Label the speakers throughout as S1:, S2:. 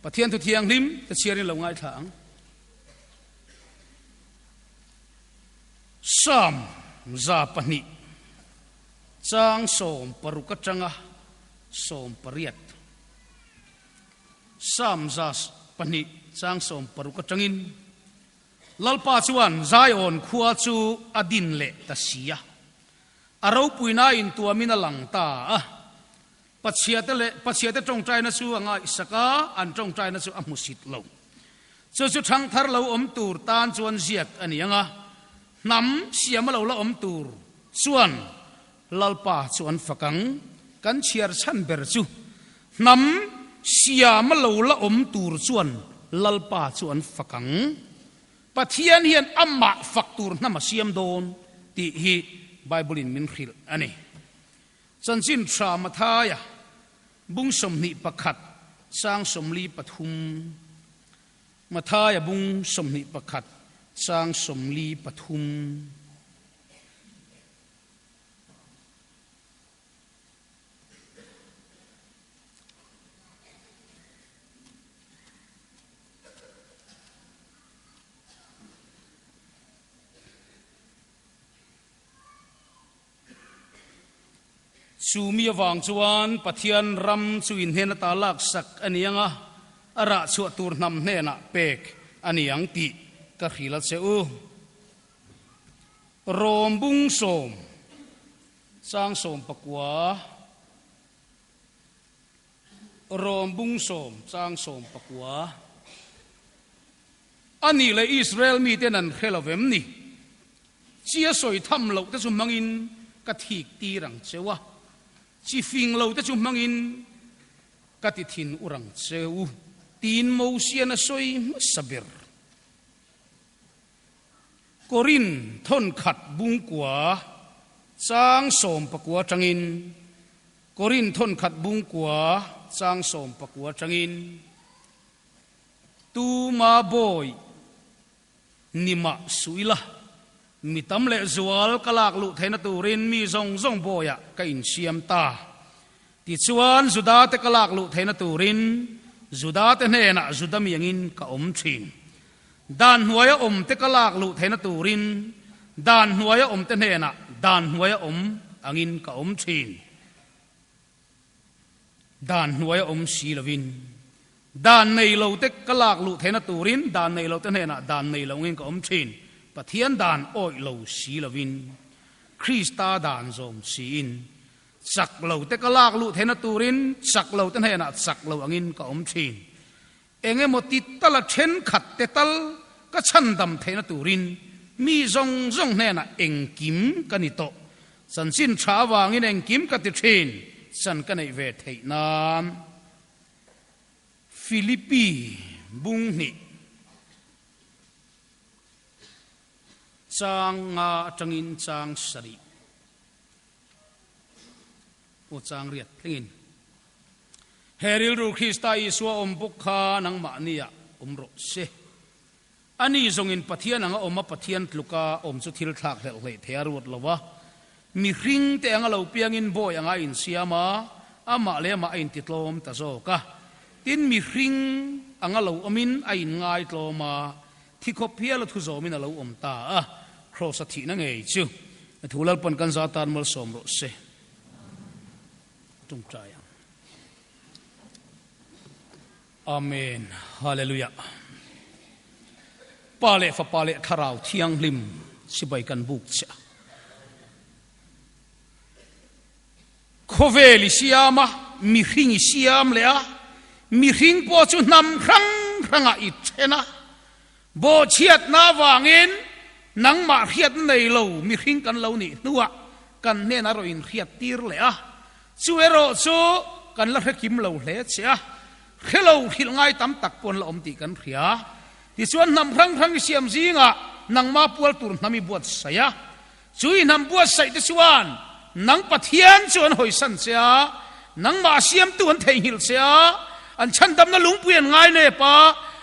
S1: Pathian tu thiang lim ta chiarin lo ngai thang sam za pani chang som paruka changa som pariat sam za pani chang som paruka changin lalpa chuan zion khua chu adin le ta sia aro puina in tua mina lang ta a pachiate tong trai na chu anga isaka an tong trai na chu a musit lo chu thang thar lo om tur tan chuan ziak ani anga nam siam lo la om tur chuan lalpa chuan fakang kan chiar chan ber chu nam siam lo la om tur chuan lalpa chuan fakang Pathian hian amma faktur nama siam don ti hi Bible in min khil ani Chanchinṭha mathaya bung somni pakhat sang somli pathum mathaya bung somni pakhat sang somli pathum Sumia wang chuan Pathian ram chu in hena ta lak sak anianga ara chu tur nam hena pek aniang ti ka khila cheu rom bung som sang som pakwa rom bung som sang som pakwa ani le Israel mi tenan khelovem ni chia soi tham lo ta chu mangin ka thik ti rang chewa chi fing lo ta chu mangin kati thin urang cheu tin mo sian a soi sabir korin thon khat bung kwa chang som pakwa changin korin thon khat bung kwa chang som pakwa changin tu ma boy nima suila mitam le zual kalak lu thaina turin mi zong boya ka in siam ta ti chuan zuda te kalak lu thaina turin zuda te hena zuda miangin ka om thin dan hnuaya om te kalak lu thaina turin dan hnuaya om te hena dan hnuaya om angin ka om thin dan hnuaya om silovin dan nei lo te kalak lu thaina turin dan nei lo te hena dan nei lo ngin ka om thin Pathian dan oi lo si lovin Krista dan zom siin sak lo te kalak lu thena turin sak lo te hena sak lo angin ka om thin enge moti tala then khat te tal ka chandam thena turin mi zong hena engkim kanito Chanchinṭha wangin engkim ka ti thin san ka nei ve thei nam Philippi bung ni chang nga changin chang sari o chang riat thingin heril ru Krista iswa ompukha nang ma nia omro se ani zongin Pathian anga oma Pathian tluka om chu thil thak hlel hlei thearut lowa mi ring te anga lo piangin boy anga in siama ama le ma in titlom ta zo ka tin mi ring anga lo amin a in ngai tloma thikopia lo thu zo min alo om ta a cross athi na ngei chu thulal pon kan za tan mal som ro se tung trai amen hallelujah pale fa pale tharau thiang lim sibai kan buk cha khoveli siama mi hring siam le a mi hring po chu nam ranga i thena bo chiat na wangin nang ma khiat nei lo mi hring kan lo ni nuwa kan ne na ro in khiat tir le a chuero chu kan la kim lo hle cha khelo khil ngai tam tak pon la om ti kan khria ti chuan nam rang siam zinga nang ma pual tur nami buat saya chui nam buat sai te chuan nang Pathian chuan hoi san cha nang ma siam tuan thei hil cha an chan dam na lungpuan ngai ne pa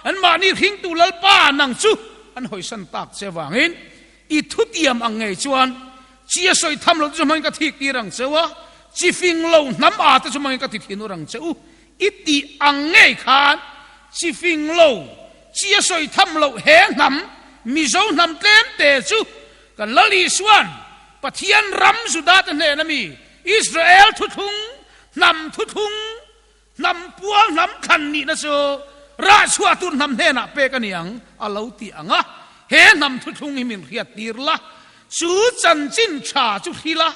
S1: an ma ni hring tu lal pa nang chu an hoi san tak che wangin I thutiam ang ngai chuan chia soi tham lo chu man ka thik ti rang chewa chi fing lo nam a te chu man ka ti thinu rang cheu iti ang ngai khan chỉ phình lâu chia soi thăm lâu hé nắm Mizo nắm tên tệ chú kan lali suan Pathian ram sudah tene nami Israel thuthung nam pual nam khan ni na so ra suatu nam he na pe kaniang alau ti anga he nam thuthung himin riat tirla su Chanchinṭha chu hila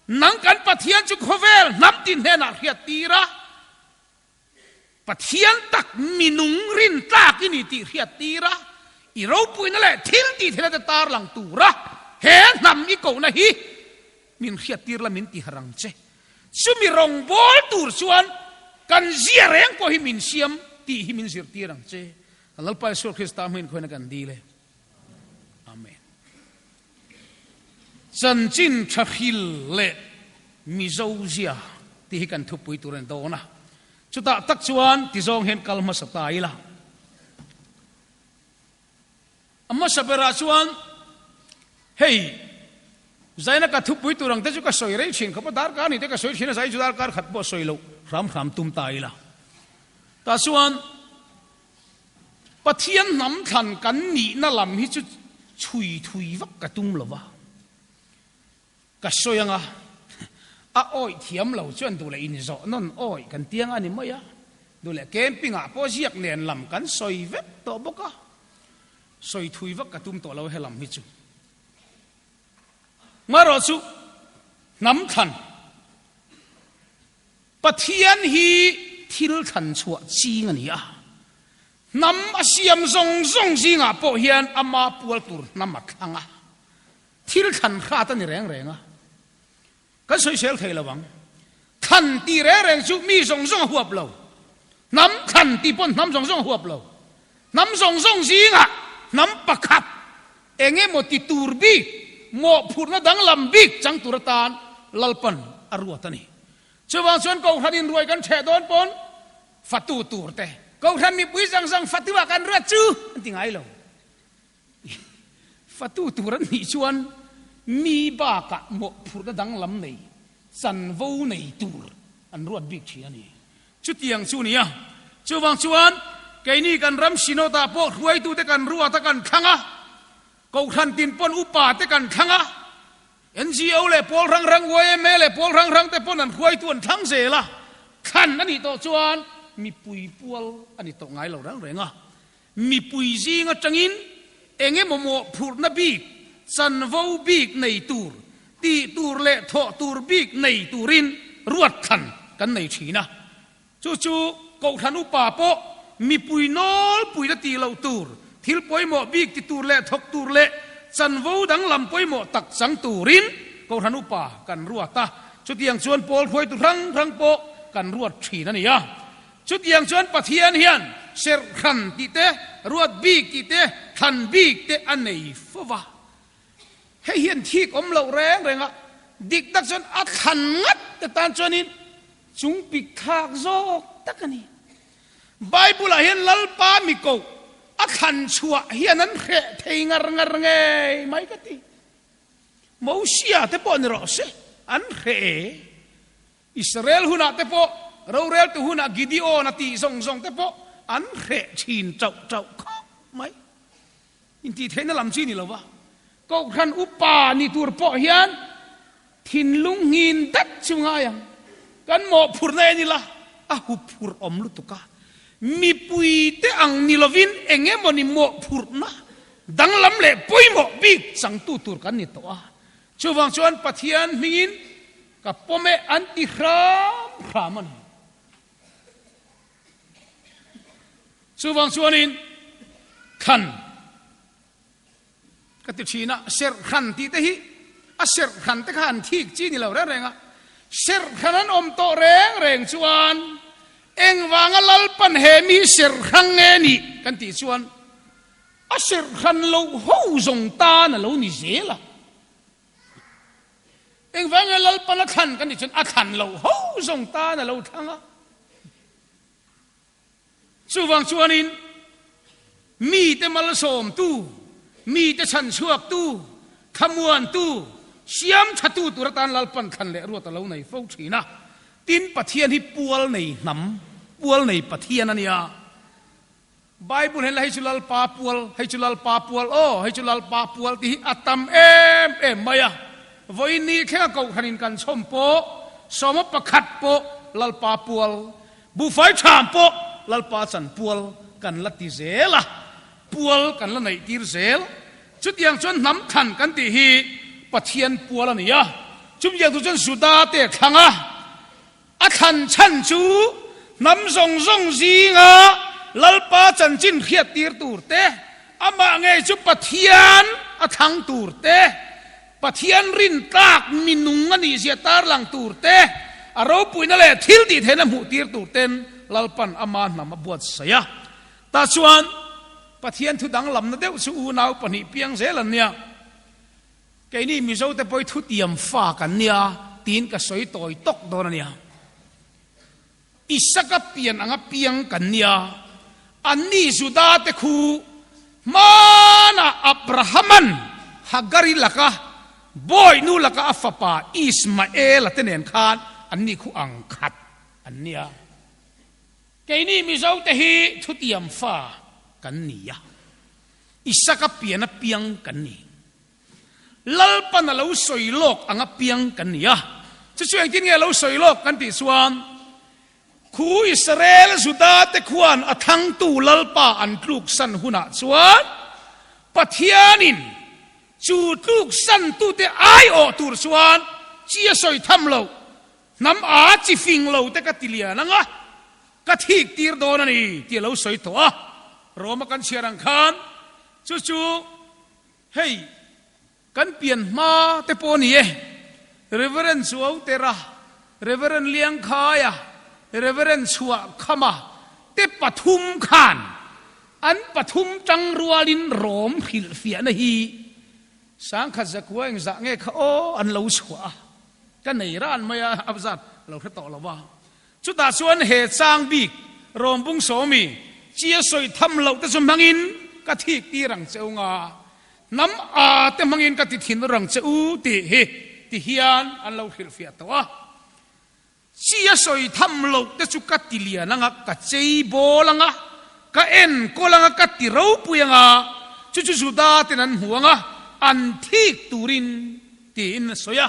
S1: nang kan Pathian chu khovel nam tin he na riat tira Pathian tak minung rin tak ini ti riat tira irau pui na le thil ti thila ta tar lang tura he nam i ko na hi min riat tirla min ti harang che sumi rong bol tur chuan kan zia reng ko himin siam ti himin zir tirang che lalpai sur Krista min khoi na kan di le amen Chanchinṭha hil le Mizo zia ti hi kan thupui turen do na chuta tak chuan ti zong hen kalma satai la amma sabera chuan hey zaina ka thupui turang te chu ka soi rei thin khapa dar ka ni te ka soi thin sai chu dar kar khat bo soi lo ram tum tai la ta chuan Pathian nam than kan ni na lam hi chu thui vak ka tum lova ka soyanga a oi thiam lo chuan du le in zo non oi kan tiang ani maya du le camping a po ziak nen lam kan soi vek to boka soi thui vak ka tum to lo he lam hi chu maro chu nam than Pathian hi thil than chua chi ngani a nam asiam zong zinga po hian ama pual tur namak anga thil than kha ta ni reng a kan soi sel thei lawang than ti reng chu mi zong huap lo nam than ti pon nam zong huap lo nam zong zinga nam pakhap enge mo ti turbi mo phurna dang lambik chang turatan lalpan arwatani chuwang chuan Kohhran in ruai kan the don pon fatu turte Kohhran mi pui sang fatwa kan ra chu tingai lo fatu turan ni chuan mi ba ka mo phurna dang lam nei san vo nei tur an ruat bik thi ani chu tiang chu nia chuwang chuan cái ni kan ram sinota po ruai tu te kan ruata kan khanga Kohhran tin pon upa te kan khanga NGO le pol rang IMEM le pol rang te pon an ruai tu an thang se la khan ani to chuan mi pui pual ani to ngai lo rang renga mi pui zinga changin enge momo phurna bik san vo bik nei tur ti tur le tho tur bik nei turin ruat khan kan nei thina chu Kohhran upa po mi pui nol pui da ti lo tur thil poimo bik ti tur le thok tur le chan vo dang lam poimo tak chang turin Kohhran upa kan ruata chutiang chuan pol khoi tu rang po kan ruat thina ni ya chutiang chuan Pathian hian ser khan ti te ruat bik ti te than bik te anei fowa he hian thik om lo renga dik tak chuan a khan ngat te tan chuanin chung pik thak zok takani Bible a hian lalpa mi ko a khan chua hian an khe thei ngar nge mai ka ti mo sia te po ni ro se an khe Israel huna te po rorel tu huna Gideon ati zong te po an khe chin chau kho mai in ti thena lam chi ni lo wa Kohhran upa ni tur po hian thin lung ngin dat chunga yang kan mo phur ne ni la a hu phur om lu tuka mi pui te ang nilovin enge moni mo phurna dang lam le pui mo bik sang tu tur kan ni to a chuwang chuan Pathian mingin ka pome anti raman chuwang chuanin khan ka ti china ser khan ti te hi a ser khan te khan thik chi ni lo renga ser khanan om to reng chuan eng wanga lalpan he mi ser khang nge ni kan ti chuan a ser khan lo ho zong ta na lo ni zela eng wanga lalpan a khan kan ti chuan a khan lo ho zong ta na lo thanga chuwang chuanin mi te mal som tu mi te chan chuak tu khamuan tu siam thatu turatan lalpan khan le ruata lo nei fo thina tin Pathian hi pual nei nam pual nei Pathian ania Bible hen hay chulal pa pual o hay chulal pa pual ti atam em maya voi ni kha ko khanin kan chom po soma pakhat po lal pa pual bu fai cham po lal pa chan pual kan la ti zela pual kan la nei tir zel chút yang chon nam khan kan ti hi pathian pual ania chum yang tu chon suda te khanga a khan chan chu nam zong zong zi nga lalpa chan chin khiat tir tur te ama nge chu pathian a thang tur te pathian rin tak minung ani sia tar lang tur te aro puina le thil ti thena mu tir tur ten lalpan ama nam buat saya ta chuan pathian thu dang lam na deuh chu u nau pani piang zelan nia ke ni mizo te poi thu tiam fa kan nia tin ka soi toi tok don nia isaka pian anga piang kan nia anni suda te khu mana abrahaman hagari laka boy nu laka afapa ismael atenen khan anni khu ang khat annia keini mi zau te hi thutiam fa kan nia isaka piana piang kan ni lalpan lo soilok anga piang kan nia chu chuang tin nge lo soilok kan ti suan khu Israel suda te khuan athang tu lalpa an tluk san huna chuan pathianin chu tluk san tu te ai o tur chuan chia soi tham lo nam a chi fing lo te ka tilia nanga ka thik tir don ani ti lo soi to a roma kan chiarang khan chu hey kan pian ma te po ni e reverend suau tera reverend liang khaya reverend chua khama te pathum khan an pathum tang rualin rom khil fia na hi sang kha zakwa eng za nge kha o an lo chua ka nei ran maya abzat lo kha to lawa chu ta chuan he chang bik rom bung somi chia soi tham lo te zum hangin ka thik ti rang cheunga nam a te mangin ka ti thin rang cheu ti he ti hian an lo khil fia to a chia soi tham lo te chu ka ti lia nanga ka chei bolanga ka en kolanga ka ti ro puyanga chu juda tenan huanga an thik turin tin soya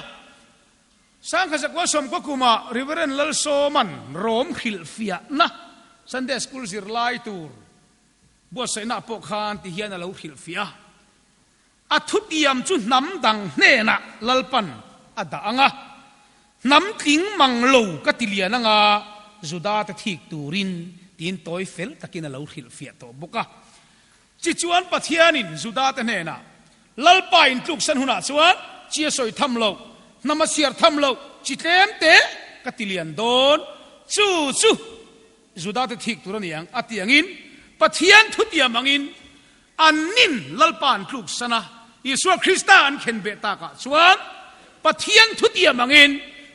S1: sang kha zakwa som ko kuma reverend lal soman rom khil fia na Sunday school sir lai tur bo sai na po khan ti hian alo khil fia a thutiam chu nam dang hne na lalpan ada anga nam tling mang lo ka tilia na nga zuda ta thik turin tin toy fel takin alo khil fia to boka chi chuan pathianin zuda ta hne na lalpa in tluk san huna chuan chia soi tham lo namasiar tham lo chi tlem te ka tilian don chu zuda te thik turan yang atiangin pathian thutia mangin anin lalpan tluk sana Yesu Krista an khen be ta ka chuan pathian thutia mangin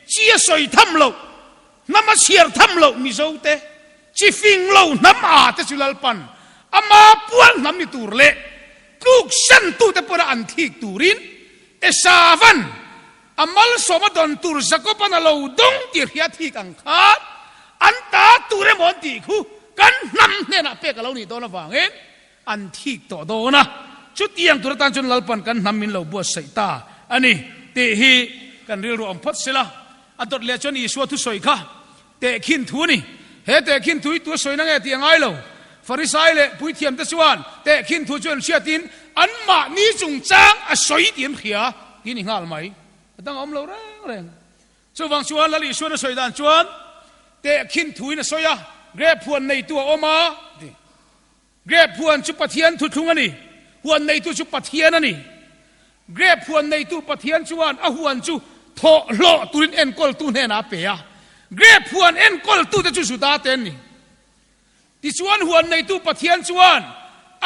S1: chia soi tham lo namasiar tham lo mizo te chi fing lo nam a te chulalpan ama puan nam ni tur le tluk san tu te pora an thik turin esavan amal somadon tur zakopan lo dong tir hia thik ang khat anta ture mon ti khu kan nam ne na pe ka lo ni do na wangin an thik to do na chu tiang tur tan chun lalpan kan namin lo bo sai ta ani te hi kan ril ro am phat sela adot le chon Yesu thu soi kha te khin thu ni he te khin thu tu soi na nge ti ngai lo farisai le pui thiam te chuan te khin thu chon sia tin an ma ni chung chang a soi tiam khia tin ngal mai tang om lo reng chu wang chuan la Yesu na soi dan chuan te khin thui na soya gre phuan nei tu oma gre phuan chu pathian thu thung ani huan nei tu chu pathian ani gre phuan nei tu pathian chuan a huan chu tho lo turin en kol tu ne na pe ya gre phuan en kol tu te chu suda ten ni ti chuan huan nei tu pathian chuan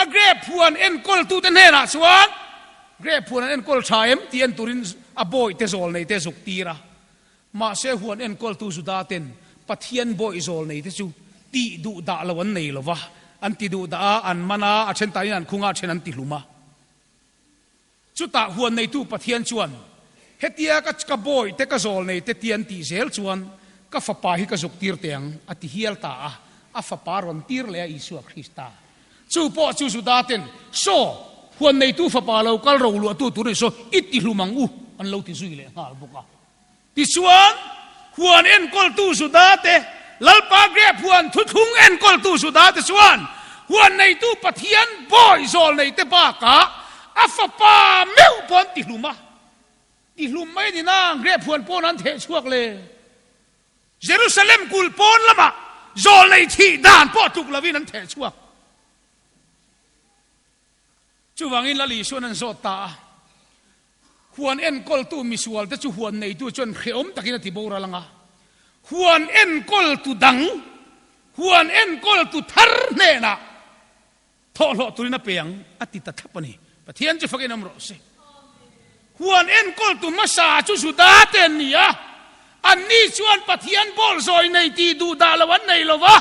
S1: a gre phuan en kol tu te ne na chuan gre phuan en kol thaem ti en turin a boy te zol nei te zuk tira ma se huan en kol tu suda ten pathian boy zol nei te chu ti du da lawan nei lova an ti du da an mana a chen tai an khunga chen an ti hluma chu ta huan nei tu pathian chuan hetia ka boy te ka zol nei te tian ti zel chuan ka fa pa hi ka zuk tir teng ati hial ta a fa pa ron tir le Yesu Krista จูปอจูสุดาเต็นโซ่หวนในตู้ฟ้าป่าเราก็เราลัวตู้ในโซ่อิติลุมังอูอันเราติสุยเลยฮะบุกะติส่วนหวนเอ็นกอลตู้สุดาเตลัลปาเกรหวนทุทุงเอ็นกอลตู้สุดาเตส่วนหวนในตู้ปะเทียนบอยโซลในเตปากะอัฟฟ้าเมวปอนติลุมาติลุมไม่ดีนะเกรหวนปอนั้นเทช่วงเลยเยรูซาเล็มกุลปอนละมาโซลในที่ด่านปอตุกลาวินั้นเทช่วงจูวังอินละลีส่วนนั้นโซตาหวนเอ็นกอลตู้มิสวลแต่จูหวนในตู้จนเขียวมตะกินติบูระลังอ่ะหวนเอ็นกอลตู้ดังหวนเอ็นกอลตู้ทาร์เนน่ะทอลตุลินาเปียงอติตะทับปนีปะเทียนจะฟังอินอัมรอเซหวนเอ็นกอลตู้มาซาจูสุดาเตนนี่อ่ะอันนี้ชวนปะเทียนบอลซอยในตีดูดาละวันในละวะ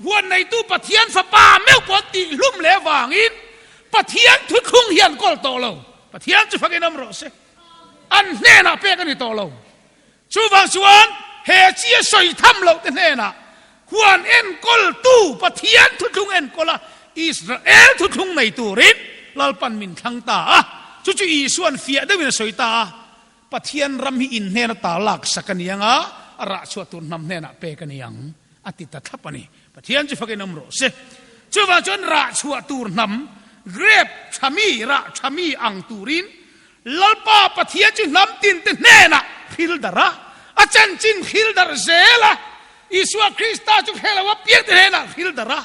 S1: หวนในตู้ปะเทียนฟ้าป่าเมวปอนติลุ่มเลวางอินปะเทียนทุกคงเฮียนกอลโตเราปะเทียนจะฟังอินอัมรอเซอันเนน่ะเปียกันนี่โตเราชูวังชวนเฮเจียสอยทำเราแต่เนน่ะหวนเอ็นกอลตู้ปะเทียนทุกคงเอ็นกอลอิสราเอลทุกคงในตูรินลลปันมินทังตาจู่อีส่วนเฟียได้วินสอยตาปะเทียนรำหินเนนตาลักสักนียงระชวตุนนำเนนเปกันยังอติตทัพนีปะเทียนจะฟังนำรสจู่ว่าจนระชวตุนนำเกรบชามีระชามีอังตูรินลลปาปะเทียนจะนำตินเตเนนฮิลดาระอาจารย์จินฮิลดาร์เซลอิสวาคริสตาจุเฮลว่าเปียเตเนนฮิลดาระ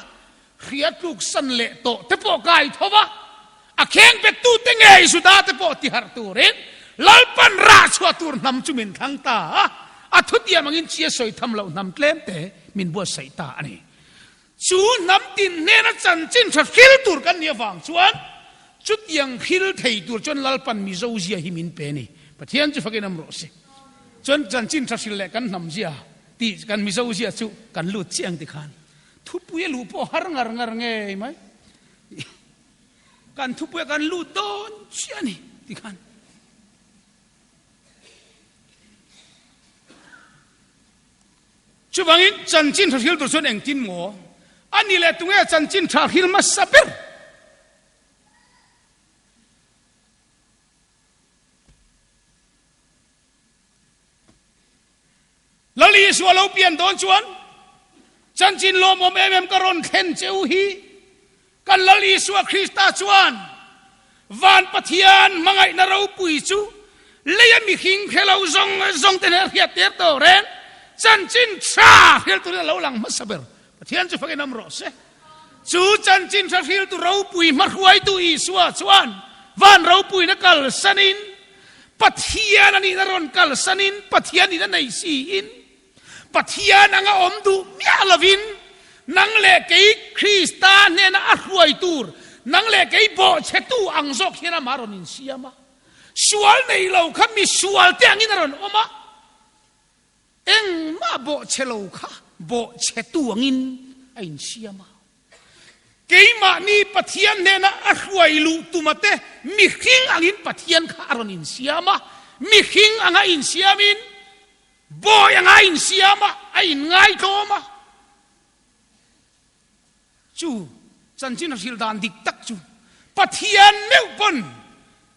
S1: เขียดลูกสันเลโตเตปอกายทว่าอาเข่งเป็ดตูเตงเอสุดาเตปอติฮาร์ตูรินลัลปันราชวตูร์นำจุมินทังตาอาทุติยามังอินเชียสอยทำเรานำเคลมเตมินบัวใส่ตาอันนี้จูนำตินเนนจันจินทัฟิลตูร์กันเนี่ยฟังชวนจุดยังฮิลไทยตูร์จนลัลปันมิโซเซียฮิมินเปนี่ปะเทียนจะฟังนำรสจนจันจินทัฟิลเล็กันนำเซียตีกันมิโซเซียจูกันลุดเชียงติขันทุบปุยลูปอหารงารเงยไหมกันทุบปุยกันลุดโดนเชียนี่ติขันช่วงนี้จันจินทัฟิลตัวส่วนเองจินหมออันนี้แหละตรงนี้จันจินทัฟิลมาสับเปอร์ลลีสวาเราเปลี่ยนโดนชวนจันจินโลมอมIMEMกรอนเข็นเจ้าฮีกันลลีสวาคริสตาชวนวันปะเทียนมังไงนเราปุยจูเลี้ยมีขิงเขลาซงเตนเฮียเตียโตเรนจันจินชาเฮลตัวเราหลังมาสับเบอร์ปะเทียนจะฟังนำรสจูจันจินชาเฮลตัวเราปุยมาหวยตัวอีสวาชวนวันเราปุยนักกัลสันินปะเทียนนี่นรอนกัลสันินปะเทียนนี่นั่นในซีอินปะเทียนนังอมดูมีอาลวินนังเล็กไอคริสตานเนี่ยนะอรวยตูร์นังเล็กไอโบเชตูอังซอกเฮนะมารอนินเซียมาสวลในเราขมิสวลเตียงอินรอนอมาเอ็งมาโบเชโลค่ะโบเชตูอังอินไอินเซียมาเกี่ยมานี่ปะเทียนเนี่ยนะอรวยลูตุมาเตมิขิงอังอินปะเทียนค่ะอรอนินเซียมามิขิงอังอินเซียมินโบยังไงอินเซียมาไอ้ไงโตมาจูจันจินฮิลดานดิกตักจูปะเทียนเนื้อปน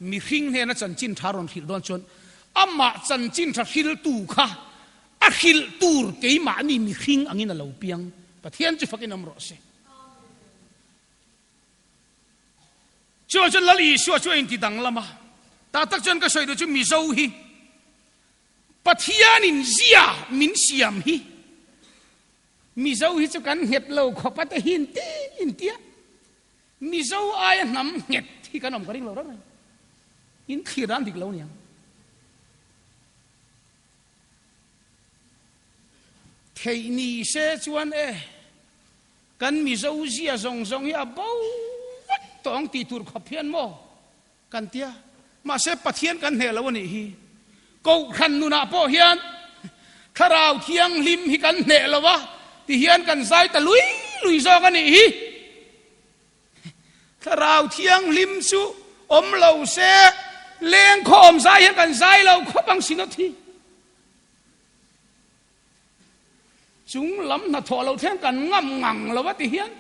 S1: มีขิงเนี่ยนะจันจินทารอนฮิลดอนชนอามาจันจินทาฮิลตูค่ะอาฮิลตูร์เกี่ยมานี่มีขิงอังอินเราเปียงปะเทียนจะฟังนำรสจูจนละลีชัวช่วยอินติดังละมาตาตักจนก็ช่วยดูจูมิโซฮีปะเทียนินเซียมินเซียมฮีมิโซฮีจะกันเห็ดเราขบปะตะหินเตอินเตียมิโซอายน้ำเห็ดที่กันนำกันเราแล้วไงอินขีรันดิกเราเนี่ยเทนีเสชวนกันมิโซเซียซงยาบ้าต้องตีตูร์ขบเพียนโมกันเตียมาเสปะเทียนกันเหรอวันนี้ฮีกูขันนุนาพ่อเฮียนข้าราวเทียงลิมฮิกันเนลวะที่เฮียนกันไซตะลุยซอกันนี่ฮีข้าราวเทียงลิมสุอมเหลาเสเลงขอมไซเฮียนกันไซเราขบังสินาทีจุงล้ำหน้าถอเราเทียงกันง่ำงังแล้ววะที่เฮียน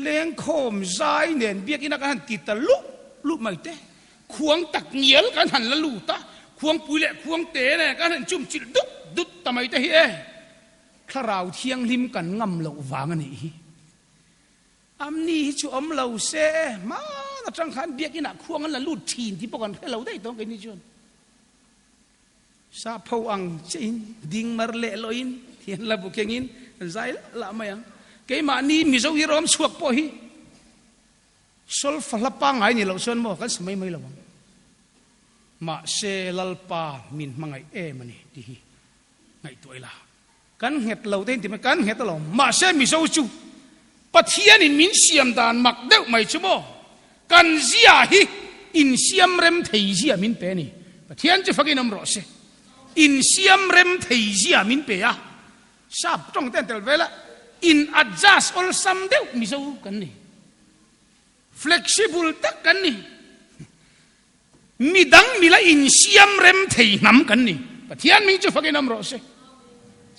S1: เลี้ยงโคมใจเนียนเบียกินักหันติดตะลุไม่เตะควงตักเหนียวกันหันละลูตาควงปุยเละควงเตะเนี่ยกันหันจุ่มจิตดุดทำไมเตะเฮ้ข้าเราเที่ยงริมกันงำเหลาวางอันนี้อันนี้ชูอมเหลาเสมาจังขันเบียกินักควงกันละลูทีนที่พวกกันให้เราได้ต้องกันนี่ชวนซาพวังจินดิ่งมาเละลอยน์เทียนละบุกยังอินใจละไม่ยังเกี่ยมานี่มิโซฮิรอมสวกพอฮีสลฟลับปังไงนี่เราชวนบอกกันสมัยไม่ระวังมาเซลลปามินมังไงมันนี่ที่ไงตัวละกันเหตุเราได้ที่มันกันเหตุเรามาเซมิโซจูปัทยานิมินเสียมดานมักเดวไม่ชั่วโมกันเสียฮีอินเสียมเร็มเทียเสียมินเปนี่ปัทยานจะฟังน้ำรอเซอินเสียมเร็มเทียเสียมินเปียทราบตรงเต้นเตลเวละอินอัดจัสอลซัมเดวมิโซกันนี่flexible ตักกันนี่มีดังมีละอินเสียมเร็มเทียน้ำกันนี่ปัทยานมิงจะฟังน้ำรอเซ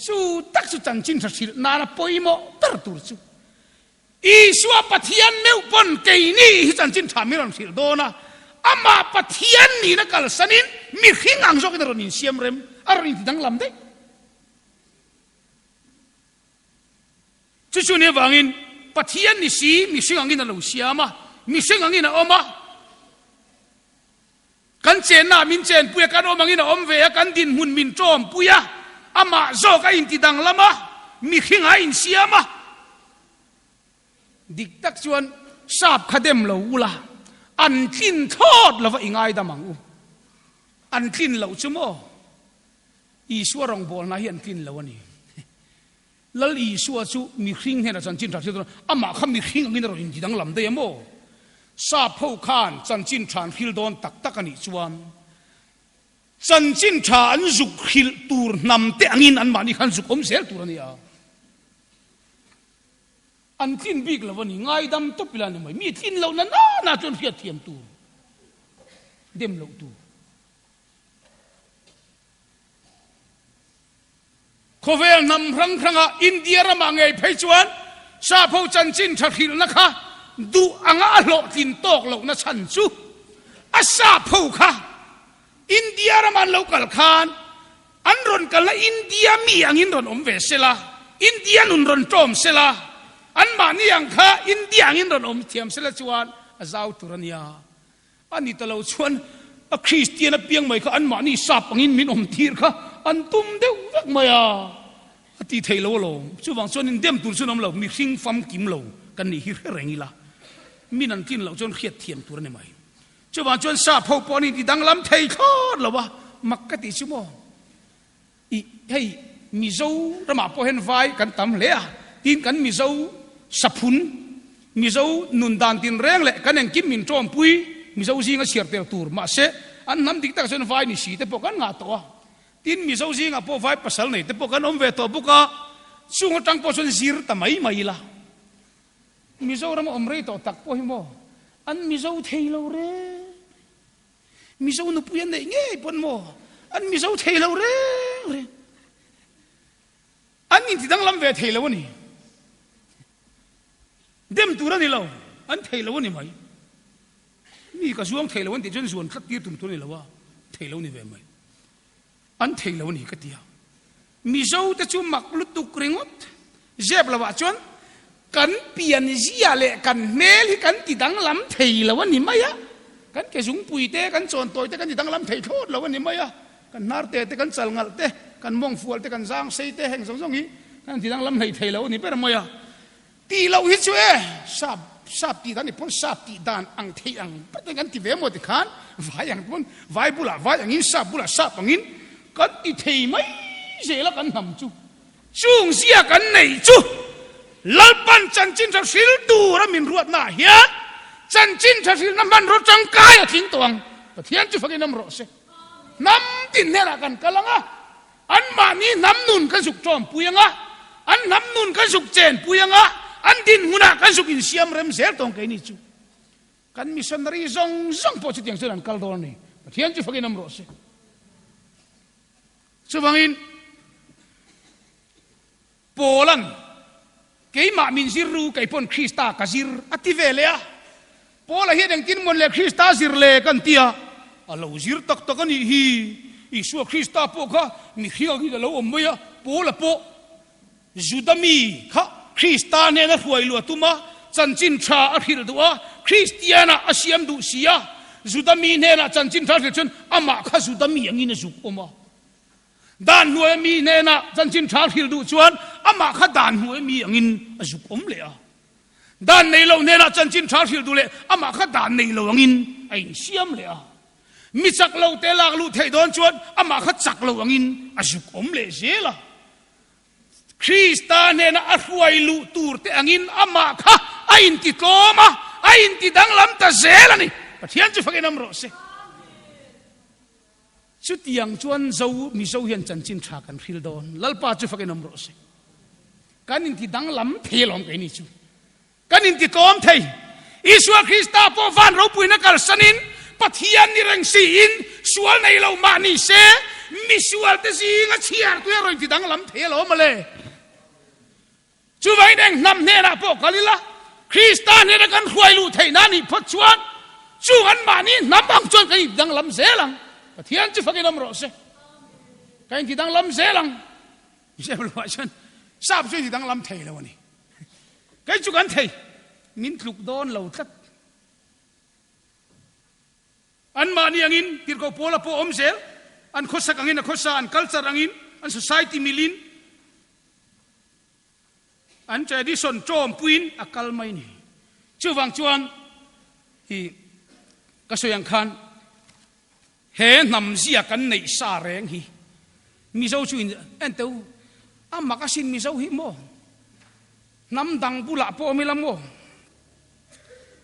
S1: สู้ตักสุจันจินสักสินานาปอยโมตัดตัวสู้อีสัวปัทยานเนื้อปนเกยนี่ฮิจันจินถามิรันสิลโดนะอามาปัทยานนี่นักกัลสันินมีขิงอังจอกในรนินเสียมเร็มอะไรที่ดังลำได้จู่ๆเนี่ยวังอินปัทยานนี่สิมีสิ่งอังอินนั่นเราเสียมามีสิ่งอังอินนั่นออกมากันเจนน่ะมินเจนปุยกันออกมาอินอมเวกันดินหุ่นมินโจมปุยะอามาโจกันอินที่ดังละมามีขิงอินเสียมาดิกตักชวนทราบขดมเราละอันกินทอดละว่าอิงไงดามังอันกินเราชั่วโมอีสัวรองบอลนะเห็นกินเราวันนี้แล้วอีสัวชูมีขิงเห็นอาจารย์จินทร์ที่ตัวอามาเขามีขิงอันนี้เราอินที่ดังลำได้ยังโมทราบผู้ขานอาจารย์จินทร์ฮิลโดนตักตักกันอีชวนอาจารย์จินทร์อันสุกฮิลตูร์นำเตอังินอันมานี่ขันสุกอมเสียตูร์นี่อันกินบิ๊กแล้ววันนี้ง่ายดำตบเวลาหนึ่งไม่มีกินเรานั้นน่าจนเพียรเทียมตัวเด็มเราตัวขเวลนำพรังพรังอินเดียระมังไงไปชวนซาพูจันจินทักหิลนะคะดูอ่างอาโลกินโตกเรานะฉันซูอาซาพูค่ะอินเดียระมันเรากัลคานอันรอนกันละอินเดียมีอังอินรอนอมเวสละอินเดียนุนรอนโจมเสละอันมานี่ยังข้าอินเดียอินรอนอมเทียมเสละชวนอาซาวตุรนียอันนี้ตลอดชวนคริสเตียนเปียงไม่ข้าอันมานี่สับอังอินมินอมทีร์ข้าอันตุ้มเดียวรักไม่ที่เทลโลช่วงส่วนนี้เดิมตุนส่วนนั้นเรามีสิ่งฟัมกิมเรากันนี่ฮิร์เรงอีละมีนันกินเราจนเขียดเทียมตัวนี้ไหมช่วงจนซาพอปอนี่ที่ดังลำเทยคอดเราวะมักกะติชิโมอีให้มิโซระมาพอเห็นไฟกันตำเละตีนกันมิโซสับพุนมิโซนุนดานตีนแรงเละกันยังกินมินโจมปุยมิโซซิงก็เสียเตลตูร์มาเสอันน้ำติ๊กตักส่วนไฟนี่สีแต่พอกันงาตัวตีนมิโซซิงก็พอไฟปัสสาวะนี่แต่พอกันอมเวตัวบุกะช่วงจังพอส่วนซีร์ทำไม่ละมิโซระมาอมเรย์ตัวตักพอหิโมอันมิโซเทลเร่มิโซนุปุยันได้เงี้ยปนโมอันมิโซเทลเร่อันนี้ที่ดังลำเวทเทลวนี่เดิมตัวนี่เราอันเทลวนี่ไหมนี่ก็ช่วงเทลวันที่จนส่วนขัดตีตุ่มตัวนี่เราว่าเทลวนี่เวไหมอันเทลวนี่ก็เดียวมิโซจะชุ่มมักลุตุกริงดเจ็บละว่าจนกันเปลี่ยนเสียเละกันเมลกันที่ดังลำเทลวันนี้ไหมอะกันแกสูงปุยเตะกันโซนตัวเตะกันที่ดังลำเทโคตรละวันนี้ไหมอะกันนาร์เตะกันสัลงัลเตะกันมองฟัวเตะกันจางเซเตะแห่งสองนี้กันที่ดังลำเทลวันนี้เป็นอะไรอะตีเราฮิตช่วยทราบตีด้านนี้พ้นทราบตีด้านอังเทียงเป็นกันที่เวมหมดขันวายอย่างพ้นวายบุหรี่วายอย่างนี้ทราบบุหรี่ทราบอย่างนี้กันที่เทไม่เสียแล้วกันทำจู่จุงเสียกันไหนจู่ลัลปันจันจินทักษิลดูระมินรวดหน้าเฮียจันจินทักษิลน้ำมันรถจังกายทิ้งตัวประเทศจะฟังน้ำรถเสน้ำตินเนี่ยละกันกันละงะอันมานี้น้ำนุ่นกันสุกจอมปุยงะอันน้ำนุ่นกันสุกเจนปุยงะอันดินหุ่นกันสุกอินเสียมเริ่มเสียตรงกันนี่จูกันมิชันนารีซงโพสิทธิ์อย่างเช่นกัลโดนี่ประเทศจะฟังน้ำรถเสสุฟังอินโปแลนด์เก cái mà mình zir ru cái pon Krista cả zir ativelea Paul hiện đang tin muốn là Krista zir le kan tia alo zir tak tak ani hi Isu Krista po kha mi khiang hi lo om ya Paul po Judami kha Krista ne na huai lu tuma Chanchinṭha a phil duwa Christiana asiam du sia Judami ne na Chanchinṭha le chun ama kha Judami angin zuk oma dan huai mi ne na Chanchinṭha phil du chuan ama kha dan huai mi angin azuk om le a dan nei lo ne na Chanchinṭha phil du le ama kha dan nei lo angin ain siam le a mi chak lo te lak lu thei don chuan ama kha chak lo angin azuk om le zela Krista ne na arhuai lu tur te angin ama kha ain ti toma ain ti dang lam ta zela ni Pathian chu fakin amro se chu tiang chuan zauh Mizo hian Chanchinṭha kan phil don lalpa chu fakin amro se kanin ti dang lam thelom kai ni chu kanin ti tom thei Isua Krista po van ro puina kal sanin Pathian ni reng si in sual nei lo ma ni se mi sual te si nga chiar tu roi ti dang lam thelo male chu vai deng nam ne na po kalila Krista ne na kan huai lu thei na ni phot chuan chu an ma ni nam bang chuan kai dang lam zelang Pathian chu fakin amro se kai ti dang lam zelang se lo wa chuan sap chu ti dang lam thei lo ni kai chu kan thei min tluk don lo tlat an mani angin tirko pola po omsel an khosak angin a khosa an culture angin an society milin an tradition chom puin akal mai ni chuwang chuan hi kasoyang khan he nam zia kan nei sa reng hi Mizo chu in enteu amakasin Mizo hi mo nam dang pula po milam mo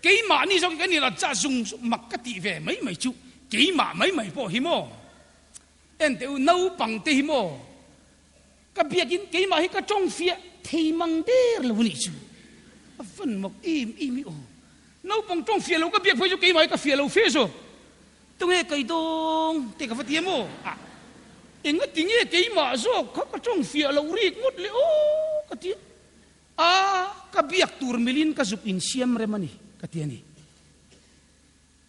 S1: cái mà ni trong cái này là cha dùng mặc cái tỷ về mấy mấy chú cái mà mấy mấy bộ hiểm mò em đều nấu bằng tê hiểm mò cái việc cái mà cái trong phía thì mang đê là vấn đề chú phần một im im nấu bằng trong phía lâu cái việc phải cho cái mà cái phía lâu phía rồi tôi nghe cái đông thì cái phát hiểm mò à em cái tiếng nghe cái mà rồi cái trong phía lâu riết ngút lệ ô cái tiếng à cái việc tour milin cái dục in siam remani Katiani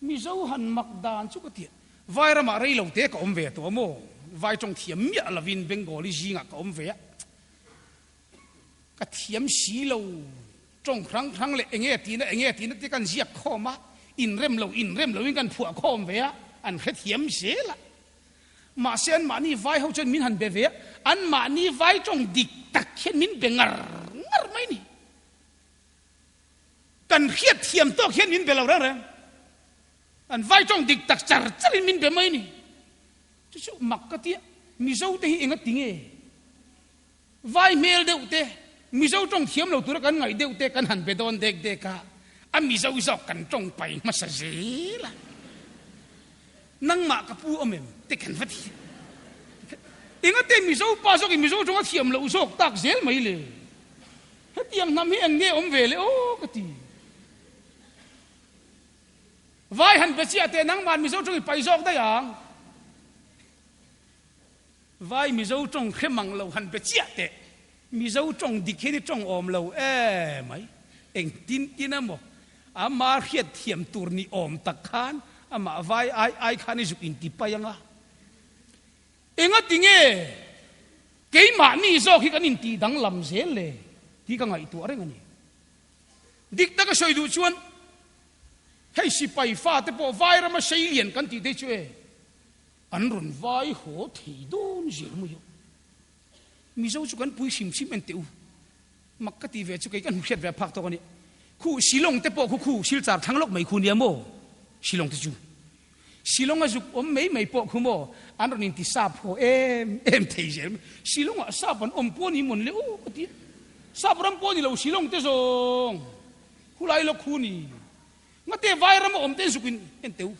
S1: Mizo han makdan chu katia vai rama rei lo te ka om ve to mo vai trong thiam mia la vin bengali jinga ka om ve ka thiam si lo trong khang le enge ti na te kan ziak khoma in rem lo in kan phua khom ve an khe thiam se la ma sen ma ni vai ho chen min han be ve an ma ni vai trong dik tak khen min bengar ngar mai ni kan khiat thiam to khen min be lo ra an vai trong dik tak char charin min be mai ni chu mak ka ti Mizo te hi enga tinge vai mel deu te Mizo trong thiam lo tur kan ngai deu te kan han be don dek de ka a Mizo zok kan trong pai ma sa zela nang ma ka pu omem te kan fati enga te Mizo pa so ki Mizo trong thiam lo sok tak zel mai le hetiam nam hi ang nge om ve le o ka ti vai han besia te nang man Mizo trong pai zok da yang vai Mizo trong khemang lo han besia te Mizo trong dikhe trong om lo mai eng tin mo ama khiat thiam tur ni om tak khan ama vai ai khan ni zuk in ti pa yanga enga tinge ke ma ni zo khi kan in ti dang lam zel le ti ka ngai tu areng ani dik ta ka soi du chuan hei si pai fa te po vai ra ma sei lian kan ti de chue an run vai ho thei don zir mu yo Mizo chu kan pui sim en teu makati ve chu kai kan hiat ve phak to ni khu silong te po khu silchar thanglok mai khu niamo silong te chu silong a juk om mai po khu mo an ron in ti sap ho em thei jem silong a sap an om po ni mon le o ti sap ram po ni lo silong te zong hulai lo khu ni ngate vai ram om te zukin en teu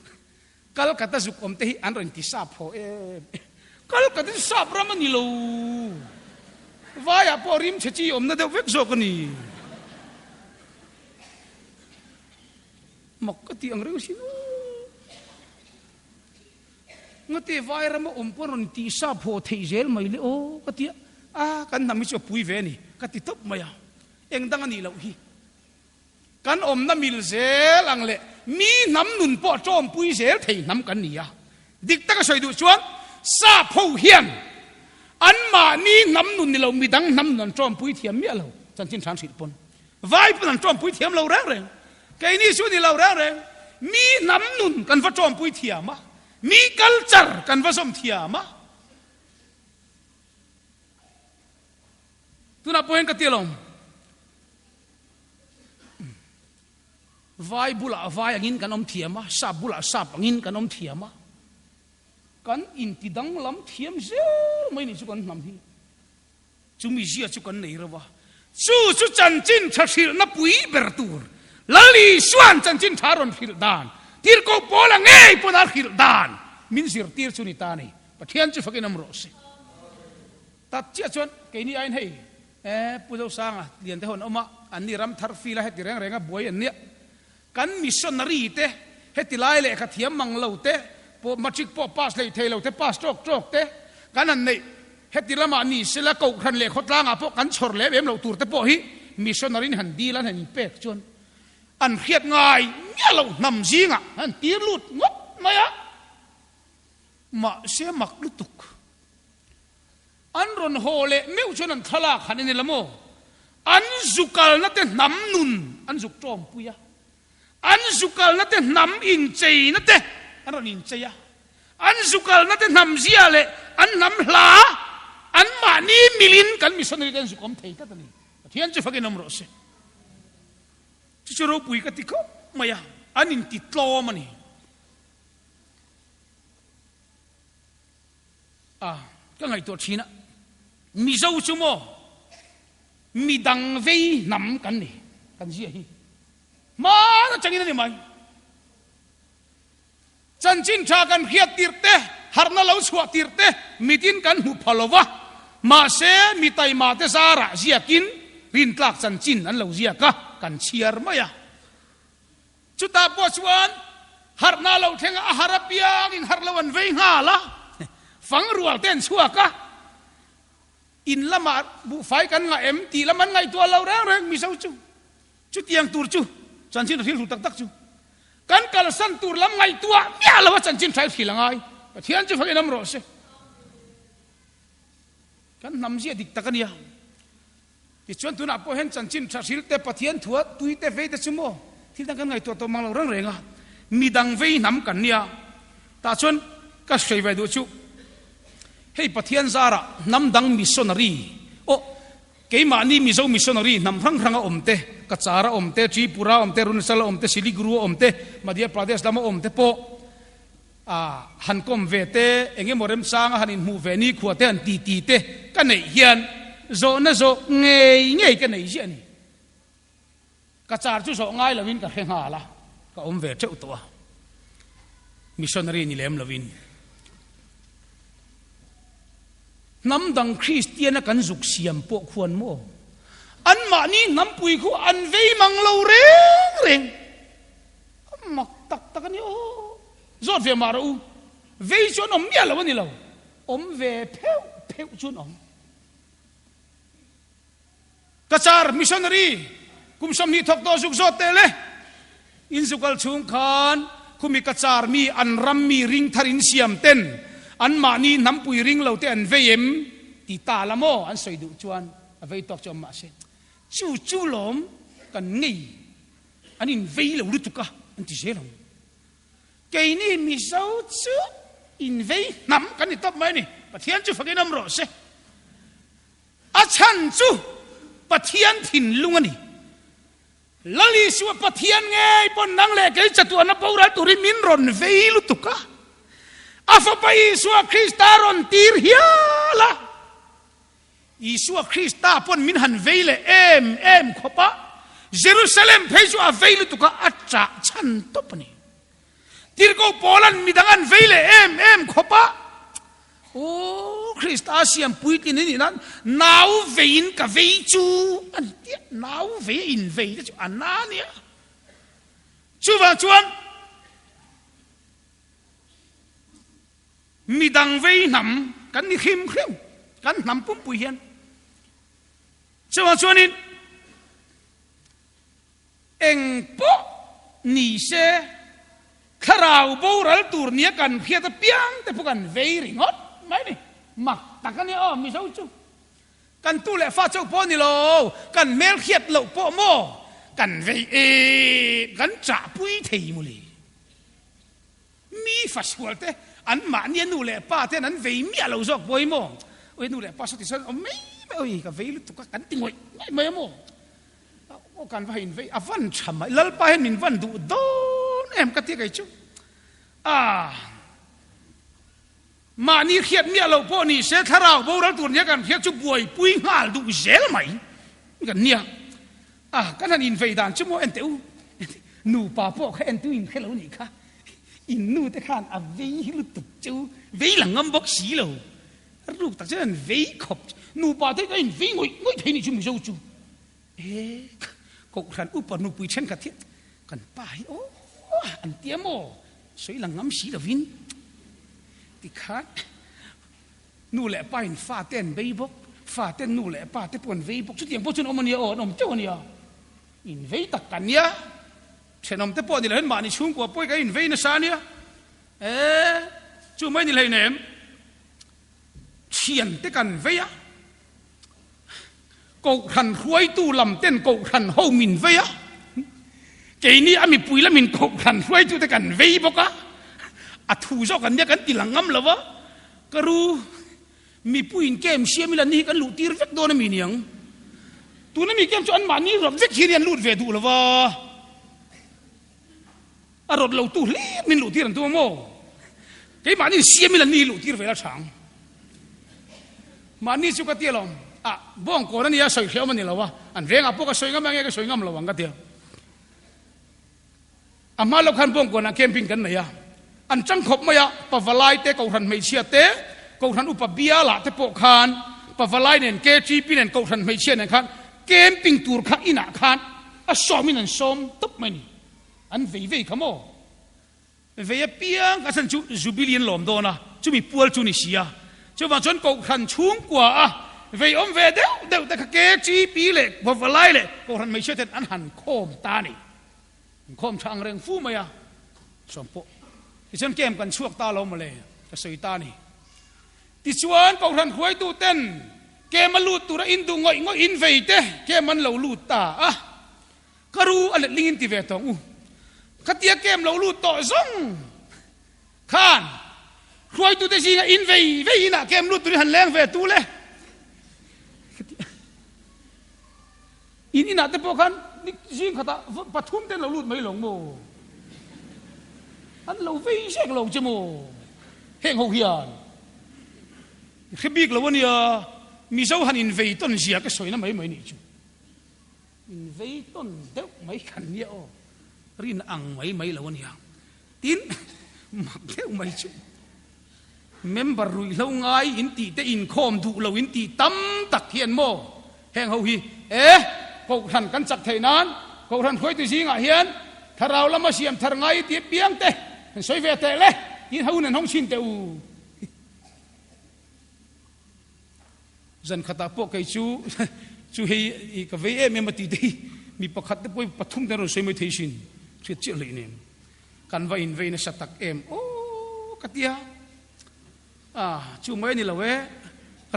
S1: kal kata zuk om te an ron ti sap ho em kal kata sap ram ni lo vai a po rim chechi om na de vek zok ni makati ang reu sinu ngate vai ram om po ron ti sap ho thei zel mai le o kati a kan na mi cho pui ve ni kati top maya eng dang ani lo hi kan na mil zel ang le mi nam nun po chom pui zel thei nam kan nia dik ta ka soi du chuan sa phou hian an ma ni nam nun ni lo mi dang nam nun chom pui thiam mi lo chan chin than sil pon vai pon chom pui thiam lo reng reng cái ni su ni lo reng mi nam nun kan va chom pui thiam ma mi culture kan va som thiam ma tu na poen ka tialom vai bula vai angin kan om thiam ma sa bula sa angin kan om thiam ma kan in ti dang lam thiam zeu mai ni chu kan nam hi chu mi zia chu kan nei rawa chu chan chin thil na pui ber tur lali suan chan chin tharon phil dan tir ko pola ngei ponar phil dan min sir tir chu ni ta ni pathian chu fakin am ro se tat chia chuan ke ni ain hei puzo sanga lian te hon oma an ni ram thar fi la he tireng renga boy an nia kan missionary te heti lai le kha thiam mang lo te po matric po pass le thei lo te pass trok te kan an nei heti lama ni sela ko khan le khotla nga po kan chhor le bem lo tur te po hi missionary han di lan han pek chon an khiat ngai nya lo nam zinga an tir lut ngop maya ma se mak lutuk an ron hole meu chon an thala khan ni lamo an zukal na te nam nun an zuk trom puya an zukal na te nam in chei na te an ron in cheya an zukal na te nam zia le an nam hla an ma ni milin kan missionary kan zukom thei ka tani thian chu fakin am ro se chu ro pui ka ti ko maya an in ti tlo mani ka ngai to thina Mizo chu mo mi dang vei nam kan ni kan zia hi ma na changin ni mai Chanchinṭha kan khiat tirte harna lo chhuat tirte mitin kan hu phalowa ma se mi tai ma te zara ziakin rin tlak chanchin an lo zia ka kan chiar maya chuta po chuan harna lo thenga harapiang in harlawan vei nga la fang rual ten chua ka in lama bu fai kan nga em ti laman ngai tua lo reng mi sau chu tiang tur chu chanchin thil hu tak tak chu kan kal san tur lam ngai tua mia lo chanchin thai thilangai pathian chu fakin am ro se kan nam zia dik takania ti chuan tu na po hen Chanchinṭha thil te pathian thua tui te ve te chumo thil tang kan ngai tua to mang lo reng renga mi dang vei nam kan nia ta chuan ka sei vai du chu hei pathian zara nam dang missionary keima ni Mizo missionary nam rang ranga omte kachara omte tripura omte runasala omte siliguru omte madhya pradesh lama omte po hankom vete enge morem sanga hanin mu veni khuate an ti te kanei hian zo na zo ngei kanei hian kachar chu zo ngai lawin ka henga la ka om ve cheu to missionary ni lem lawin nam dang Christian kan zuk siam po khuan mo an ma ni nam pui khu an vei mang lo reng mak tak ni zot ve maru vei chon om mia lo ni lo om ve peu chun om kachar missionary kum sam ni thok to zuk zot tele in zukal chung khan khumi kachar mi an ram mi ring tharin siam ten an ma ni nam pui ring lo te an veim ti ta lamo an soi du chuan a vei tok chom ma se chu lom kan ngei anin vei lo lutuka an ti selom ke ni mi so chu in vei nam kan ni top mai ni pathian chu fakin am ro se a chan chu pathian thin lung ani lali su pathian ngei pon nang le ke chatu na pora turin min ron vei lutuka afapai Isua Kristaron tir hiala Isua Krista pon min han veile em khopa Jerusalem pheju a veile tuka acha chan topani tir ko Poland midangan veile em khopa o Krista siam puit ni nan nau vein ka vei chu an nau vein vei chu anania chuan mi dang vei nam kan ni khim kan nam pum pui hian chuanin eng po ni se kharau bo ral tur nia kan phia ta piang te pukan vei ringot mai ni mak takan ni mi zo chu kan tu le fa chau po ni lo kan mel khiat lo po mo kan vei kan cha pui thei mu li mi fa sual te an ma ni nu le pa te nan vei mi lo zok boi mo oi nu le pa so ti son mai oi ka vei lu tu ka kan tingoi mai mo o kan va hin vei avan cham lal pa hen min van du don em ka ti kai chu mà ni khiết mía lâu po ni sẽ thà rào bầu ra tuần nháกันkhiết chụp buổi pui ngál đủ dễ màyกันnia cái thằng in về đàn chụp mua en tiêu nụ bà po cái en tiêu in cái lâu ni cả in nụ te khan vei lu tục chú vei là ngâm bốc xí lâu lúc ta chứ en vei khop nụ bà te cái in vei ngồi thấy ni chụp Mizo chú cậu thằng úp vào nụ pui chen cả thiết cần bài anh tiêm mồ sấy là ngâm xí là vinที่ขาดนู่นแหละป้าอินฟ้าเต้นเวย์บกฟ้าเต้นนู่นแหละป้าเต้นปนเวย์บกชุดเตียงพวกชุนอมันเยอะนมเจ้าเนี่ยอินเวย์ตักกันเนี่ยเช่นนมเต้นปนนี่เลยเห็นมาในช่วงกว่าป่วยกับอินเวย์นะซาเนี่ยจู่ไม่นี่เลยเนี่ยเชียนเต้กันเวย์กูขันรวยตู้ลำเต้นกูขันโฮมินเวย์เจนี่อามีปุยแล้วมินกูขันรวยตู้เต้กันเวย์บกอะทูจกันเนี่ยกันตีหลังงำแล้ววะก็รู้มีผู้หญิงเกมเชียมิลันนี่กันลุตีรเวกโดนมีเนี่ยงตัวนั้นมีเกมจนมานี่รถเวกที่เรียนลุดเวดูแล้ววะรถเราตู้เล่มินลุตีรันตัวโม่ไอ้มานี่เชียมิลันนี่ลุตีรเวละช่างมานี่สุกเตียลมบ้องก่อนนี่ยาสวยเขียวมันนี่แล้ววะอันเรื่องพวกก็สวยงามไงก็สวยงามแล้ววังก็เตียมาเราคันบ้องก่อนนะเกมปิ้งกันไหนอะอันจังขบมาอะปะวลายเตะกูทันไม่เชียเตะกูทันอุปเบียละเตะปกคานปะวลายเนี่ยเกจีปีเนี่ยกูทันไม่เชียเนี่ยคันเกมปิงตูร์ขักอินาคันสอมินันสอมตุบมันนี่อันเว่ยขโมเว่ยเปียงก็ฉันจูบิลีนหลอมโดนะจูมีปัวจูนิเซียจูว่าจนกูทันชุ่มกว่าเว่ยเว่ยเดี๋ยวแต่เกจีปีเลยปะวลายเลยกูทันไม่เชียเตะอันหันโคมตานี่โคมช่างเร่งฟูมาอะสมปที่ฉันเกมกันช่วงตาเรามาเลยก็สวยตานี่ที่ชวนกูทันคุยตู้เต้นเกมมันลูดตัวอินดูง่อยอินเวย์เต้เกมมันเราลูดตาก็รู้อะไรลิงอินติเวตองขัดเตียเกมเราลูดต่อซ่งข้านคุยตู้เต้สิงอินเวย์น่ะเกมลูดตัวหันแรงเวตู้เลยอินน่ะแต่พวกขันนี่สิงขัดปฐุมเต้นเราลูดไม่หลงโมอันเราวิ่งเช็คเราจมูกเฮงหกเฮียนคือบิ๊กเราวันนี้มีเจ้าหันอินเวย์ต้นเสียก็สวยนะไม่นี่จูอินเวย์ต้นเด็กไม่ขันเนี่ยรินอังไม่เราวันนี้ตินมักเด็กไม่จูเมมเบอร์รุ่ยเราง่ายอินตีแต่อินคอมดูเราอินตีตั้มตักเทียนโมเฮงหกเฮียกูทันกันจักเทนั้นกูทันคุยตัวจริงอ่ะเฮียนถ้าเราละมาเสียมทางไงตีเปียงเตะสวยเวทเลยยินเขาเนี่ยน้องชินเตอูจันขตาพวกไก่จูเฮกับเวเมมาตีดีมีประคัตป่วยปฐุมแต่เราสวยไม่เทชินเชื่อเชื่อเลยเนี่ยกันว่าอินเวนสตักโอ้กัตยาจูไม่นี่ละเว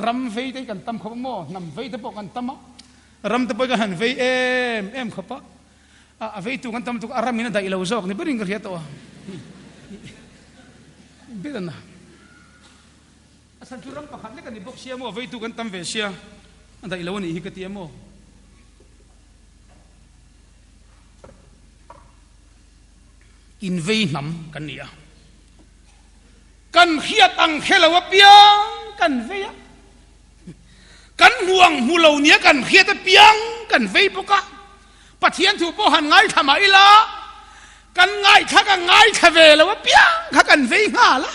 S1: รำเวได้กันตั้มเขาบ้างมั้งนำเวได้พวกกันตั้มรำแต่พวกกันเวเขาปะเวตุกันตั้มตุกอารามินะได้เราจอกนี่เป็นยังไงตัวbidan na asan curang pakat ni kan ibok siya mo avay tu kan tamve siya anda ilawan ni hikatiya mo invei nam kan niya kan hiat ang helawa piang kan veya kan huang hulaw niya kan hiat piang kan vei poka Pathian tupawh ngai thama ilaกันง่ายข้ากันง่ายข้าเวลว่าเปียงข้ากันเวง่าละ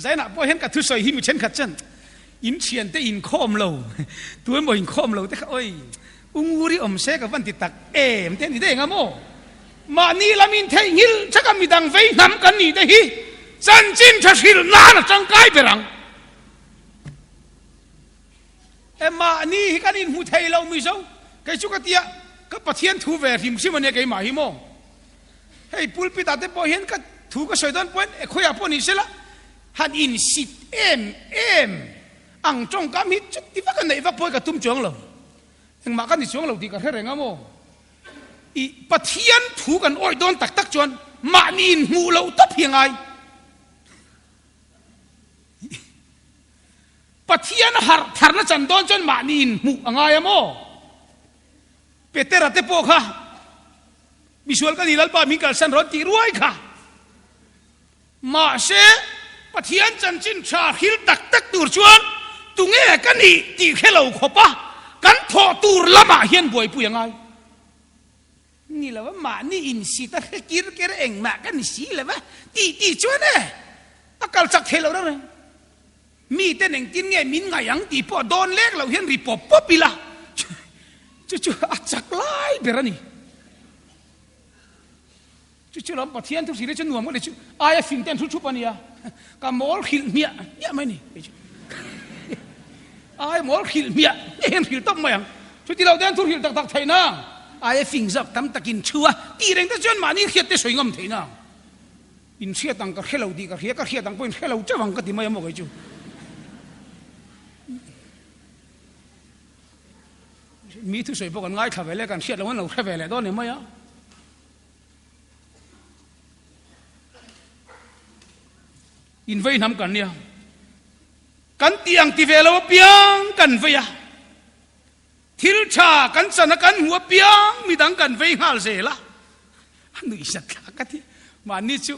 S1: ใจน่ะพอเห็นกับทุสอยหินอยู่เช่นขัดจันอินเชียนแต่อินคอมเราตัวมันบ่อินคอมเราแต่โอ้ยอุ้งรีอมเสกับวันติตักมเต้นนี่ได้ไงโมมานี่ละมินเทงิลชักกันมีดังเวนำกันนี่ได้ฮีจันจินชัชิลนาละจังไกไปรังมานี่กันอินหูเทเราไม่เจ้าไก่ชุกเตียก็ ปะเทียนถูเวริมซิมันเนี่ยไงมาหิมงเฮ้ยปุลปิดาเตปอเห็นก็ถูก็สวยดอนปวนคุยกับพวกนี้เสร็จละหันอินสิตเอ็มอังจงกามิจุดที่ว่ากันไหนว่าพวยกับตุ้มจงเราเองมากันที่จงเราดีกับเรื่องงามงอีปะเทียนถูกันอ้อยโดนตักจวนมานินหูเราตับยังไงปะเทียนหันจันโดนจนมานินหูอะไรอะโมเปเตอร์เตโปค่ะมิชวลกันนี่ลัลปามิกัลสันรถตีรวยค่ะมาเสปะเทียนจันจินชาฮิลตักตูรชวนตุงเอกันนี่ตีแค่เราขบปะกันทอตูรละมาเฮียนบ่อยปุยังไงนี่แหละว่ามานี่อินสิตะกิรเกรเองมากันนี่สิแหละว่าตีชวนเนี่ยอาการสักเทเราแล้วเลยมีแต่หนึ่งกินไงมินไงยังตีพอโดนเล็กเราเห็นรีปอบป๊อปปีละจู่ๆอาจักไล่เบรนี่จู่ๆเราปะเทียนทุกสิ่งที่ฉันหนุ่มก็เลยจู่อายฟิงเต้นทุกๆปันเนี่ยกับหมอขิลเมียเนี่ยไม่นี่อายหมอขิลเมียเห็นขิลต้มมาอย่างจู่ที่เราเดินทุกขิลตักไทยนะอายฟิงซับทำตะกินชัวตีเร่งแต่จนมานี่เขียดแต่สวยงามไทยนะอินเสียตังก็เขียเราดีก็เขียตังเป็นเขียเราจะวังก็ตีไม่ยอมบอกไอ้จู่มีทุกสิ่งพวกกันง่ายขับไปเลยกันเชียดแล้ววันเราขับไปเลยตอนนี้ไม่อะอินเวย์ทำกันเนี่ยกันเตียงตีเวลว่าเปียงกันเวียทิลชากันสนกันหัวเปียงมีดังกันเวียหาเสละนึกสักกันที่มานี่จู่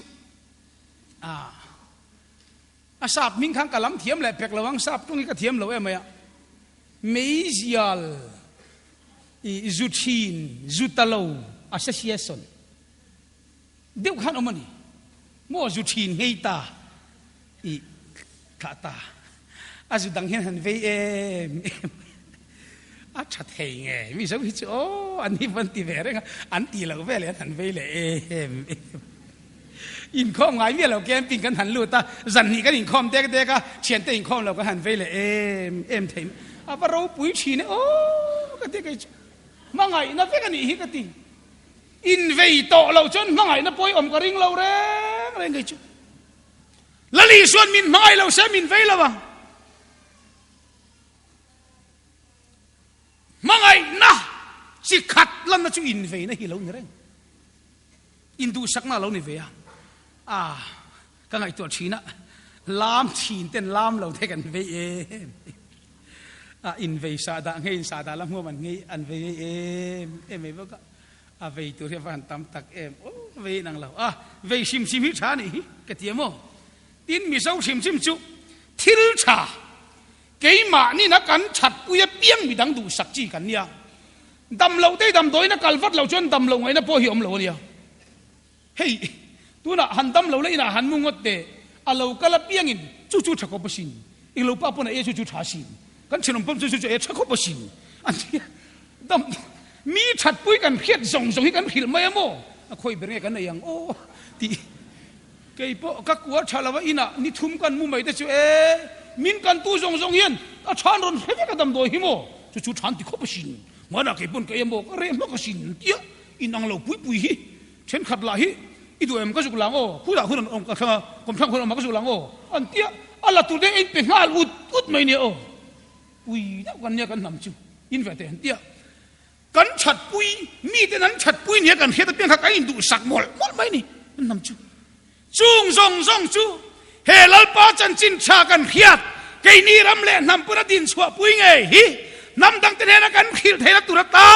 S1: อาสาบมิ่งข้างกะล้ำเทียมแหละเปกระวังสาบตรงนี้ก็เทียมเราเอ้ไหมอะไม่ยาลจุดชินจุดตะโลอาเซียสนเดี๋ยวขันออกมานี่มั่วจุดชินเฮตาอีขาตาอาจุดดังเห็นหันเวอาชัดเฮงไงมิสวิชโออันนี้วันตีเวรงอันตีเราเวเลยหันเวเลยอินคอมไงเมียเราแกมปิงกันหันลูตาจันนี่กันอินคอมเด็กก็เชียนเตอินคอมเราก็หันเวเลยเทมอาปะเราปุยชีเนี่ยโอ้ก็เด็กมังไงนับเวกันนี่ฮิกติอินเวย์โตเราจนมังไงนับปุยอมกระริงเราเร่งไงจุละลีส่วนมินมังไงเราเสมินเวย์เราบ้างมังไงนะสิขัดลันนะจุอินเวย์นะฮิเราเนี่ยเร่งอินดูสักน่าเราเนี่ยเวย์ก็ไงตัวชีนะลามชีนเต้นลามเราเทกันเวย์อินเวย์ซาดาเงี้ยซาดาละหัวมันเงี้ยอันเวย์ไม่บอกก็เวย์ตัวเรียกว่าตามตักโอ้เวย์นั่งเราเวย์ชิมฮิชานี่กระเทียมตินมิโซชิมจุทิลชาเกี่ยมานี่นักการฉัดอุยเปียงมีดังดูสักจีกันเนี่ยดำเราได้ดำโดยนักการฟัดเราจนดำเราไงนะพ่อหิอมเราเนี่ยเฮ้ยตัวน่ะหันดำเราเลยน่ะหันมุงเตะเราก็ละเปียงินจู่ๆชักก็不行อีเราป้าปนไอ้จู่ๆช้าสิกันเชื่อมปั๊มจู่ๆไอ้ชักก็不行อันนี้ดำมีฉัดปุ้ยกันเพียดส่งให้กันผิดไม่อะโม่ค่อยเป็นไงกันอย่างโอ้ตีเกี่ยปกักวัวชาลาวอินะนี่ทุ่มกันมุมไม่ได้จู่มินกันตู้ส่งเฮียนชานรนเฮ้ยก็ดำโดยหิโม่จู่ๆชานที่ก็不行มันอะเกี่ยปนเกี่ยโม่ก็เรียนมันก็สิเดียอินังเราปุ้ยฮิเช่นขัดลาฮิอีตัวมันก็สุกหลังผู้ด่าคนนั้นองค์ข้ากรมช่างคนนั้นมันก็สุกหลังอันเดียอัลลอฮ์ตัวเด็กอินเป็นงานอุดไม่เนี่ยปุยเดียวกันเนี่ยกันนำจู่อินเวทีอันเดียกันฉัดปุยมีแต่นั้นฉัดปุยเนี่ยกันเฮ็ดเป็นข้ากันอินดูสักหมดไม่นี่มันนำจู่จุงส่งจู่เฮลัลป้าจันจินชากันเขียดไก่นี่รำเล่นำปุระดินสวปุยไงฮินำดังแต่เฮนักันขีดเฮนัตุระตา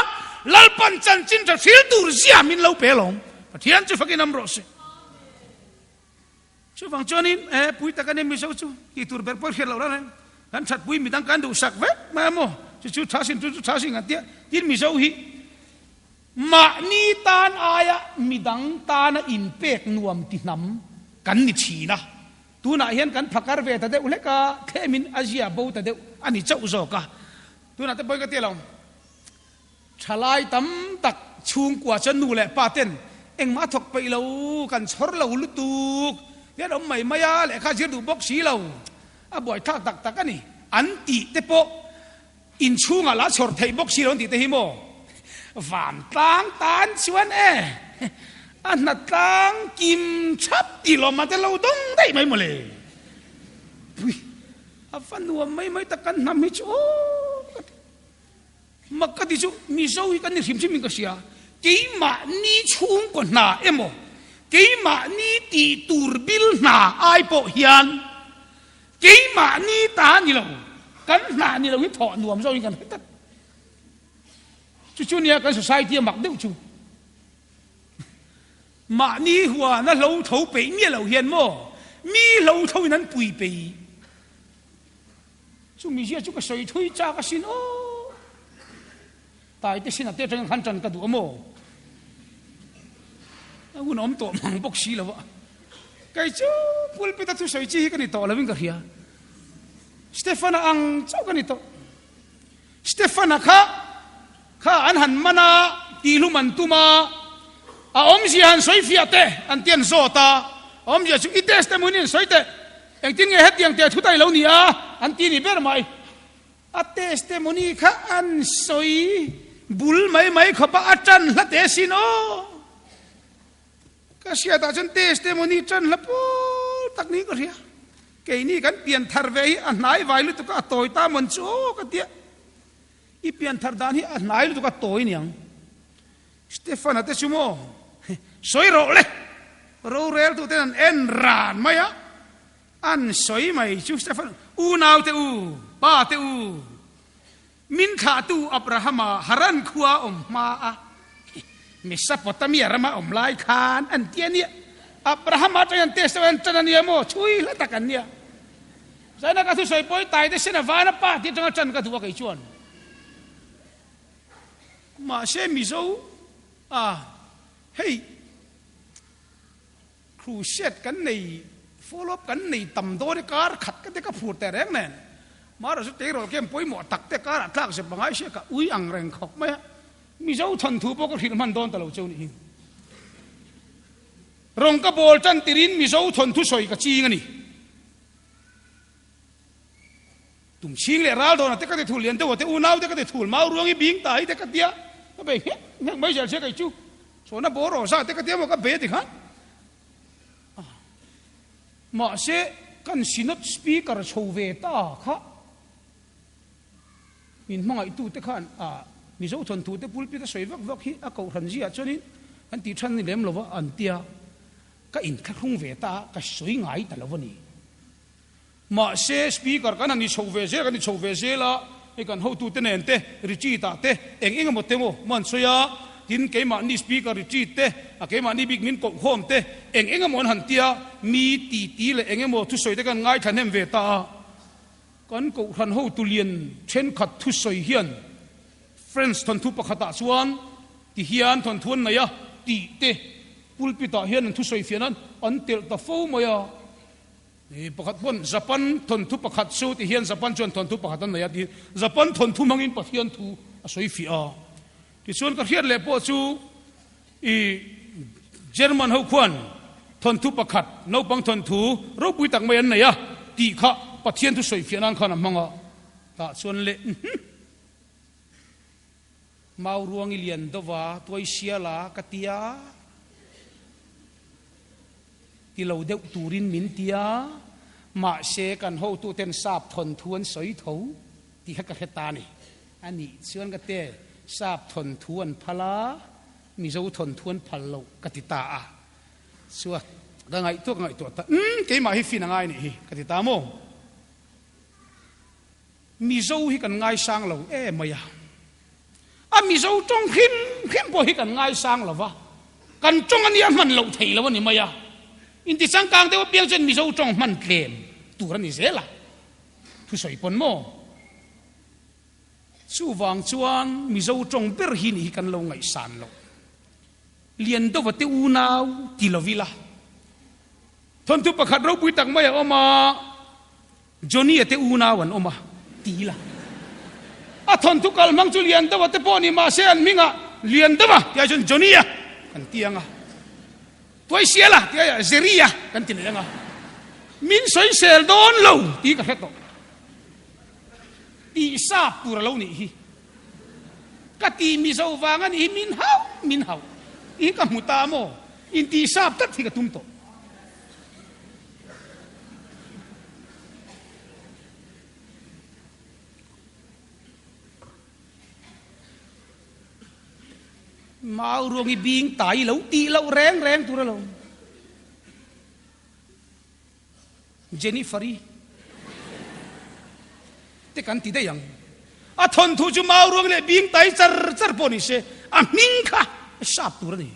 S1: ลัลปันจันจินจะฟิลตูร์เสียมินเล่าเปลงที่อันจะฟังกินน้ำร้อนช่วยฟังจอนี่ปุยตะกันเนี่ยมิโซจู่ที่ตัวเบอร์ปอยเขียนเราแล้วนะกันชัดปุยมีดังกันดูสักเวทมาโม่จู่ท้าสิงกันเตี้ยที่มิโซฮีมานีตานอายะมีดังตานะอินเปกนวมที่น้ำกันนิชีนะตัวน่ะเห็นกันพักการเวทแต่อุเลกาเทมินอาเซียบูแต่เดอันนี้เจ้าโซกะตัวน่ะแต่ปอยก็เตี้ยเราชลายตั้มตักชุงกว่าฉันนู่แหละป้าเต้นเอ็งมาถกไปเรากันชอเราลุตุกเดี๋ยวเราไม่มายาแหละข้าเชื่อดูบอกสีเราบ่อยทักตักกันนี่อันติเตโปอินชูงาลาชอร์ไทยบอกสีเราติเตหิโม หวานตั้งตานชวนอันนั้นตั้งกิมชับตีลมมาจะเราต้องได้ไหมมาเลยฟันวัวไม่ตะกันนำให้ชูมักกะดิจูมิโซอีกันนี่หิมชิมิงก็เสียกี่มานี่ชุ่งก่อนหน้าโมกี่มานี่ตีตูร์บิลหน้าไอโปเฮียนกี่มานี่ตานี่เรากันหน้านี่เราวิถอนนวมโซอีกันตัดจู่ๆเนี่ยกันสุดท้ายที่มักเดือดจู่มานี่หัวนั่นเราเท่าไปเมียเราเฮียนโมมีเราเท่านั้นปุยไปจู่มีเสียจู่ก็ใส่ถุยจ้าก็สินโอตายแต่สินะเตะจังขันจันกระดูกโมอุ่นอมตัวมังบกสีแล้ววะไก่จู่พูดไปตัดทุสอยจีกันนี่ต่อแล้ววิ่งกันเฮียสเตฟานาอังเจ้ากันนี่ต่อสเตฟานาข้าอันหันมานาตีลุมันตุมาอมสิหันสอยฟิอาเตอันเตียนโซตาอมจะชุอิเตสเตมุนินสอยเตเอ็งทิ้งไงเฮ็ดยังเตะทุตัยเหล่านี้อันตีนี่เบอร์ไม่อัตเตสเตมุนีข้าอันสอยบุลไม่ขบอาจันละเตสิโนก็เสียแต่ฉันเตสเตมุนีจันละปูตักนี้ก็เรียเกี่ยนี่กันเปลี่ยนทาร์เวย์อันไหนไว้ลุตุก็ต่อยตามันโจก็เดียอีเปลี่ยนทาร์ดานี่อันไหนลุตุก็ต่อยเนี่ยสเตฟานเตชุโมสวยโรเลยโรเรลตุเตนันเอ็นรานไหมอะอันสวยไหมชูสเตฟานอูนาวเตอูป้าเตอูมินขาตูอับราฮัมฮารันขัวมามิสปอตามียรามาไลคานอันเตียนี่อับราฮัมจะยันเตสวันจันนี่โมช่วยละตะกันเนี่ยใช่นักทุสอยปอยตายแต่เสนาวานะป้าที่จังจันกตัวไก่ชวนมาเชมิโซเฮ้ยครูเช็ดกันในฟอลล์กันในตำโดนการขัดกันแต่ก็พูดแต่แรงแน่มาเราสุดท้ายเราเก็บปอยหมดตักแต่การทักเสบังไอเชกอุ้ยอังแรงขบไหมมิโซทันทูปก็ถิ่นมันโดนตลอดเจ้านี่รงกบอลจันติรินมิโซทันทุสอยกับจีงันนี่ตุ่มชิงเลยร้าวโดนแต่ก็ได้ถูเลียนแต่ว่าแต่อูนาวแต่ก็ได้ถูมาร่วงอีบิงตายแต่ก็เดียก็ไปเฮ้ยไม่ใช่เชื่อไก่จูส่วนนั้นโบรอซาแต่ก็เดียมันก็เบ็ดอีกฮะมาเสกันสินัดสปีกเกอร์โชว์เวต้าค่ะมินมังไอตูแต่ขันมิโซทนตูแต่พูดไปแต่สวยวักฮีอากูรันจีอาจนี้อันที่ฉันนี่เลี้ยงเราว่าอันเดียก็อินแค่คงเวต้าก็สวยง่ายแต่ละวันนี้มาเสสปีกเกอร์กันนี่โชว์เวเซกันนี่โชว์เวเซละไอ้กันเขาตูแต่เนนเตริจิตาเตเองหมดเต็มมันสวยทินเกมานี่สปีกเกอร์ริจิเตเกมานี่บิ๊กมินกงโฮมเตเองหมดหันเตียมีตีเลยเองหมดทุสวยแต่กันง่ายทันเนมเวต้ากันกูทันเขาตุเลียนเช่นขัดทุสวยเฮียนFriends ทนทุปขัดส่วนที่เฮียนทนทวนไหนอะตีเตปุลปิตาเฮียนทุสวยเฟียนั้นอันเตลตะฟูมายะนี่ปขัดบนญี่ปุ่นทนทุปขัดสู้ที่เฮียนญี่ปุ่นจนทนทุปขัดนั้นไหนอะที่ญี่ปุ่นทนทุมังอินปะเฮียนทุสวยเฟียที่ส่วนกับเฮียนเล่ปอจูอีเยอรมันเขาควรทนทุปขัดนกบังทนทุรูปวิตักไม่อันไหนอะตีข้าปะเฮียนทุสวยเฟียนั้นขนาดมังอะแต่ส่วนเล่มารวงอิเลียนตัวว่าตัวเสียละกติยาที่เราเด็กตูรินมินเตียมาเสกันเขาตัวเต็นสาบทนทวนสอยถูที่ฮักกะเทตานี่อันนี้ส่วนกเตสาบทนทวนพลามิโซทนทวนพลโลกติตาส่วนดังไงตัวตาเกี่ยมาให้ฟินง่ายนี่กติตาโมมิโซให้กันง่ายสร้างเราไม่ยามิโซจงขึ้นพอให้กันง่ายสร้างหรอวะกันจงอันนี้มันเหลาไทยแล้ววันนี้ไม่ยาอินที่สังกังเดียวเปียงจนมิโซจงมันเกมตัวนี้เสียละทุสอยปนโมสู้วางชวนมิโซจงเปิดหินให้กันลงไงสานเราเลียนตัววัดเตอูนาวติลวิลาทนทุบประคัดเราปุยตักไม่เอามาจนี่เตอูนาวันเอามาตีละทนทุกข์มังจุเลียนตัวเตปอนี่มาเสียนมิงะเลียนตัวที่อาจารย์จนี่อะกันตีงะตัวเสียละที่อาจารย์เซรีอะกันตีงะมินสวยเซลโดนโลตีกันเหตุตีซาปูระโลนี่ กตีมิโซวางันอีมินเฮาอีกับมุตาโมอินตีซาบตัดที่กระตุ้มโตมาเอารวงอีบิงตายเหลาตีเหลาแรงตัวเราเจนี่ฟารีแต่กันตีได้ยังอาทนทุจมาเอารวงเลยบิงตายจัรปนิเสอามิงค่ะชาบตัวนี้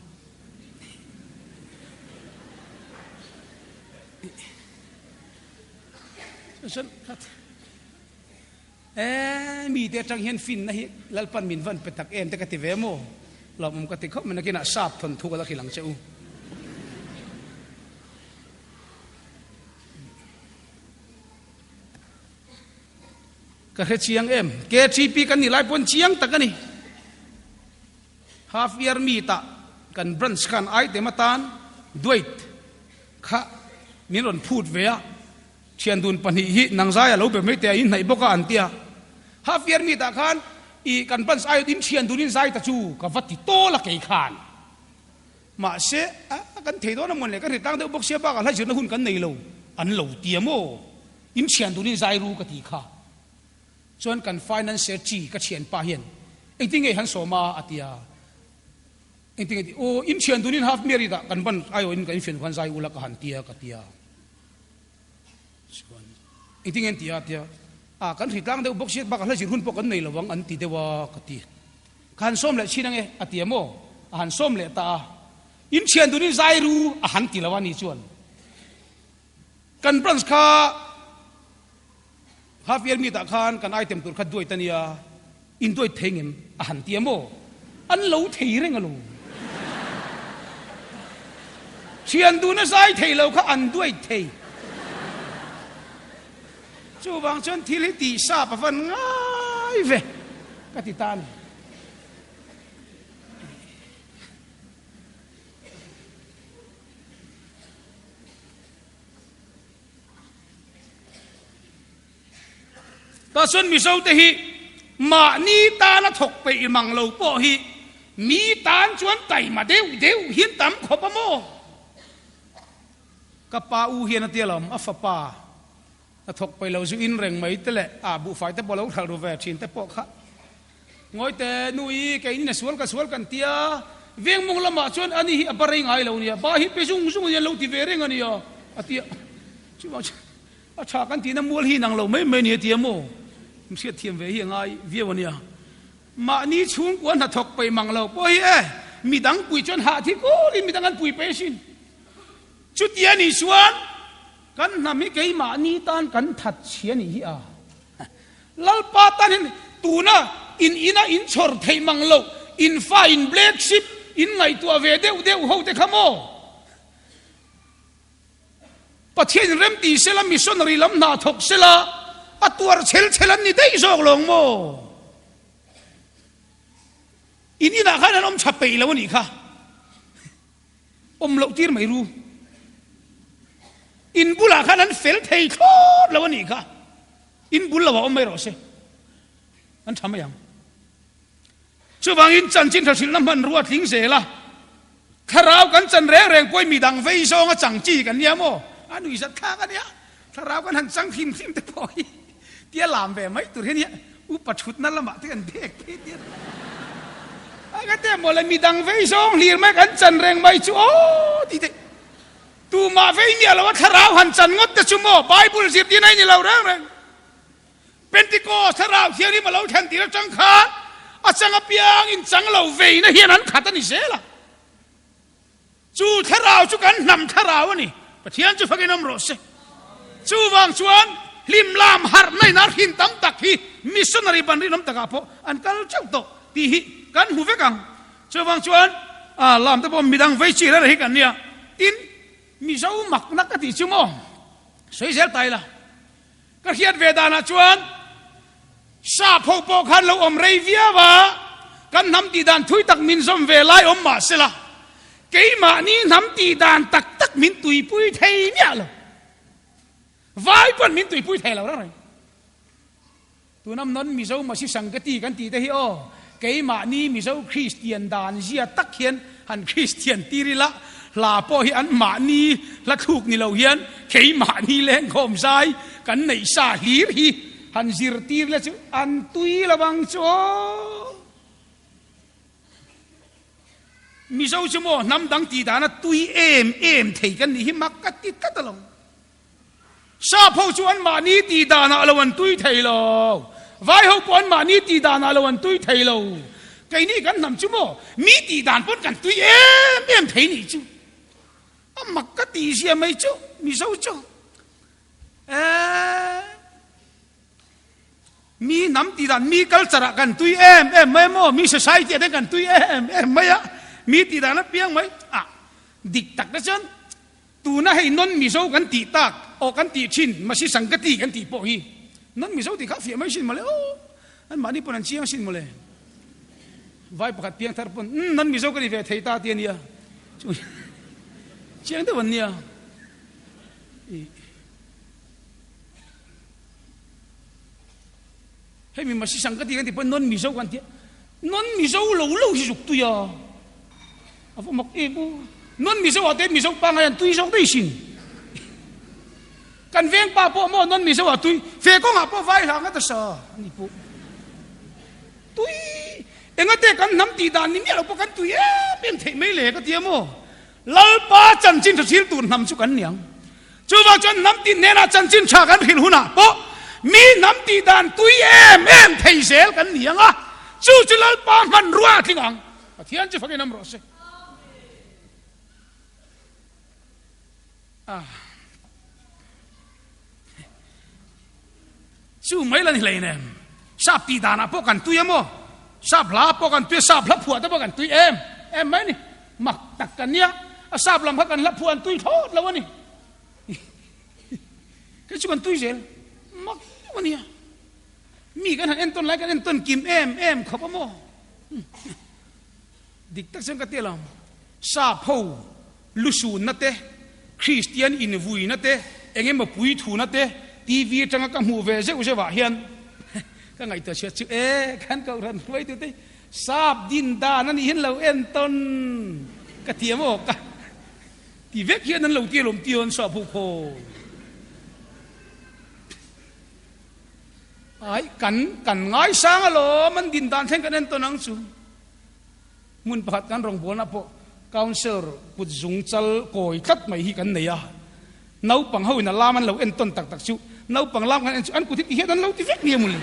S1: ฉันมีแต่จังเห็นฟินนะฮิลัลปันมินวันไปตักแต่กติเวโมเรามันกติเขามันกินอาชาบทนทุกข์แล้วขี้หลังเจ้าก็แค่เชียงเกจีปีกันนี่หลายปนเชียงตะกันนี่half year มีตะกันบรันช์กันไอเตมาตานด้วยข้ามีรอนพูดเวียเชียนดุนปันหินางใจเราแบบไม่แต่อินไหนบอกกันเตียhalf year มีตะขันอีกันบรันช์ไอดินเชียนดุนินใจตะจูกับวัดที่โตละเกี่ยขันมาเสกันเทโดนมันเลยกันที่ตั้งเดี๋ยวบอกเสียบ้ากันให้เชื่อหุ่นกันในโลอันโลเตียโมอินเชียนดุนินใจรู้กติข้าส่วนกัน financial จีก็เชียนป่าเห็นไอ้ที่ไงฮันโซมาอติยาไอ้ที่ไงโอ้อินเชียนตัวนี้halfเมริดากันบันไอ้อินกันฟินกันใจอุลักหันเตียกติยาส่วนไอ้ที่ไงเตียกันที่ตั้งเดี๋ยวบอกเสียบักอะไรสิหุ่นปกันในระวังอันตีเดวากติกันส้มเลยชี้นั่งไงอติยาโมหันส้มเลยตาอินเชียนตัวนี้ใจรู้หันตีละวันนี้ส่วนกันปรันส์ข้าhalf year มีตะคานกันไอเต็มตัวขัดด้วยตันยาอินด้วยเทงิมหันเตียโมอันเหลาเทเร่งกันลูเชียนดูนะไซเทเหลาเขาอันด้วยเทจู่บางชนที่ลิติซาปะฟันง่ายเวกติตานตาส่วนมิโซเตหิมานีตาละถกไปมังโลโปหิมีตานชวนไตมาเดียวหินตำขบโมกับปาอูเฮียนเตียลมอัฟปาละถกไปเราจูอินเร่งไม่เตละบุไฟแต่บอลเราทารูเวชินแต่ปอกขะงอยแต่นุยแกนี่น่ะสวนกันเตียเวียงมงละมาชวนอันนี้อับเริงไงเราเนี่ยบาฮิไปซุ่งเนี่ยเราที่เวเรงอันนี้อ่ะเตียชิว่าชากันที่น้ำมัวหินังเราไม่เนี่ยเตียโมมันเสียเทียมเวียงไงเวียวันนี้มานี่ช่วงกวนหัดถกไปมังเราโอ้ยมีดังปุยจนหาที่กูนี่มีดังกันปุยไปสิจุดเดียนี่ส่วนกันน่ะไม่เกี่ยมานี่ตานกันถัดเชียนี่ลัลปาตันตูน่ะอินชอร์ไทยมังเราอินฟ้าอินเบลกชิปอินไงตัวเวเดวเขาแต่ขโมประเทศเริ่มตีเสลามิชชันนารีลำนาถกเสลาอัตัวเชลนี่ได้โจกลงโมอินี่นะข้านั้นฉับไปแล้ววันนี้ค่ะเราที่ไม่รู้อินบุลาข้านั้นเฟลเทยทอดแล้ววันนี้ค่ะอินบุลาว่าไม่รอเสนั่นทำไมยังช่วงอินจันจินทศิลน้ำมันรัวทิ้งเสละถ้าเรากันจันแรงป่วยมีดังไฟซองจังจี้กันเนี่ยโมอันนี้สัตว์ข้ากันเนี่ยถ้าเรากันหันจังพิมแต่พอยเตี้ยหลามแบบไม่ตัวนี้อุปชุดนั่นละมาเตี้ยนเด็กเตี้ยก็เตี้ยหมดเลยมีดังไฟซองเลียไม่กันจันแรงไม่ชัวที่เด็กตูมาไฟเนี่ยเราว่าถ้าเราหันจันงดแต่ชั่วโมงไบเบิลสิบที่ไหนนี่เราแรงเป็นติโกถ้าเราเที่ยวนี้มาเราแทนตีเราจังขาดอาจังอเปียงอินจังเราเวนะเฮียนั้นขาดตันนี่เสียละจู่ถ้าเราจู่กันนำถ้าเราวะนี่ประเทศจะฟังน้ำรสจู่วางชวนลิมลามหาร์ในนาหินตั้มตักฮีมิสนารีบันรีน้ำตะกาโปอันกันเจ้าโตตีฮีกันหูเวกังจู่วางชวนลามตะปอมมีดังไฟชีอะไรกันเนี่ยอินมิเจ้ามักนักติชั่วโมงสวยเสียตายละก็เขียนเวดานาชวนชาพกขันเราอมเรียวีว่ากันนำตีดานทุยตักมินสมเวลายอมมาเสละเกี่ยมานี่นำตีดานตักมินตุยปุยเทียเนี่ยหรอวายปนมินตุยปุยเทียเราอะไรตัวน้ำนนมิโซมาชิสังกตีกันตีเทียโอ cái mà ni mi dâu Christian đàn zia tắc hiền hẳn Christian tiri là po hi an mà ni là thuộc ni lâu hiền cái mà ni lên khom sai cắn này sa hi hẳn zir tir là chứ an tui là bằng chỗ mi dâu chứ mò năm đăng tì đàn là tui em thấy cái này mắc cắt tít cắt lòng sa phô chú an mà ni tì đàn là lần tui thấy lo vai hậu quan mà ni tì đàn là lần tui thấy lo cái này cái nằm chứ mò mi tì đàn vẫn cần tui em thấy ni chứ mắc cắt tì gì mấy chứ mi dâu chứ mi nắm tì đàn mi culture cần tui em mấy mò mi society đấy cần tui em mấy á mi tì đàn nó piang mấy địch tắc đó chứ tu na hay non mi dâu cần tì tắc o cần tì chin mà si sang cái tì cần tì po hi non mi dâu tì khác phía mấy xin mà lẽ anh mà đi pun anh chiang xin mà lẽ vai pakat piang thar pun non mi dâu cái gì về thấy ta tiền ya chiang đó vấn ya hay mình mà si sang cái tì cần tì pun non mi dâu cần tì non mi dâu lâu hi dục tu ya apa mak ibu non mi dâu ate mi dâu pangayan tui dâu đây xin kan veng pa po mo non mi dâu tui fe ko nga po vai ha nga ta sa ni po tui engate kan nam ti dan ni lo po kan tui ben thei mai le ka ti mo lal pa Chanchinṭha sil tu nam chu kan niang chu ba chan nam ti ne na Chanchinṭha kan phil huna po mi nam ti dan tui em thei sel kan niang a chu chu lal pa man ruwa thingang Pathian chu phake nam ro se chú mấy lần này nè sắp tì đàn po cần tui mo sắp lá po cần tui sắp lấp phùa po cần tui em mấy nè mặc tắc cần nhá sắp làm cần lấp phùa tui thốt lâu nè cái chú cần tui gì mặc cái nè mi cái thằng Anton lại cái Anton kim em khóc mo địch tắc xem cái tiền làm sắp hầu lusun nát te Christian in vui nát te anh em mà bùi thù nát te TV chẳng có mù về sẽ vả hiền các ngày tới chuyện chữ khán cầu thần với tôi thấy sắp din đa nó hiền lâu Anton cái tiếng một cái thì vết hiền nó lâu tiên lồng tiền sọp phụ khổ ấy cắn ngái sáng alo mình din đan thêm cái Anton năng su muốn bắt cái rawngbawlna po Councelling bút dùng chal còi cắt mày hi cái này à nấu bằng hôi là làm ăn lâu Anton tắc chu nấu bằng làm anh cụ thích hiện anh lâu thì vét nhiều một lần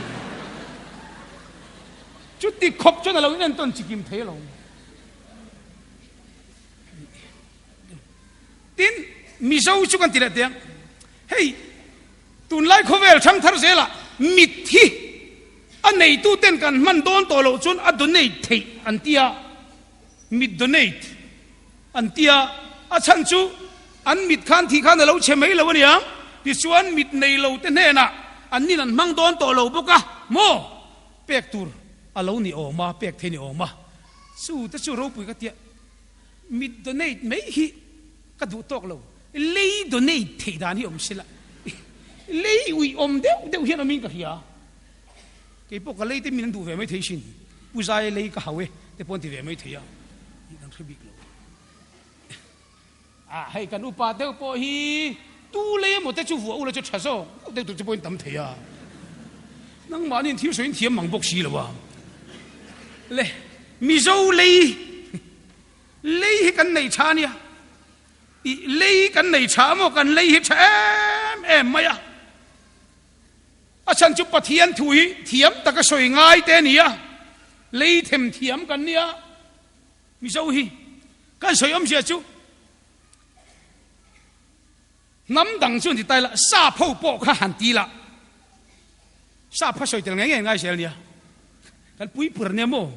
S1: chút thì khóc cho nó lâu nên tuần chỉ kim thế lâu tin mi dâu chú con tiền tiếng hey tuần lại khó về trong thar sẽ là mít thi anh này tu tên cần man đón tổ lâu chun anh donate thì anh tia mít donate anh tia anh chân chú anh mít khan thì khan là lâu chơi mấy lâu vậy nhá thì chuan mít này lâu tên này nè anh đi làm mang đón tổ lâu bốc à mo bẹc tur à lâu ni ôm mà bẹc thế ni ôm mà su ta su râu bụi cái tiệt mít donate mấy hi cái đủ tóc lâu lấy donate thì đàn hi ôm xí la lấy uy ôm đeo hiện ở mình cái gì à cái bốc cái lấy tên mình đủ về mấy thấy xin不在lấy cái hậu ấy để bọn thì về mấy thấy à đang thấy bị lâu hay cái upa đeo po hi tu lấy một cái chú phụ là cho chả sao, đây tụi chúng tôi tầm thế à, nang mà nên thiếu水thiếu măng bốc xí了哇，嘞，Mizo lấy cái này chả nè, lấy cái này chả mà cái lấy chả em mày à, chân chụp Pathian thui thiếm ta cái soi ngay tên nè, lấy thêm thiếm cái nè, Mizo hi, cái soi gì chú nắm đằng xuân thì tay là sa phô bọc hàn tí là sa phô soi tiếng nghe ngay xem đi cái bụi bừa nè mô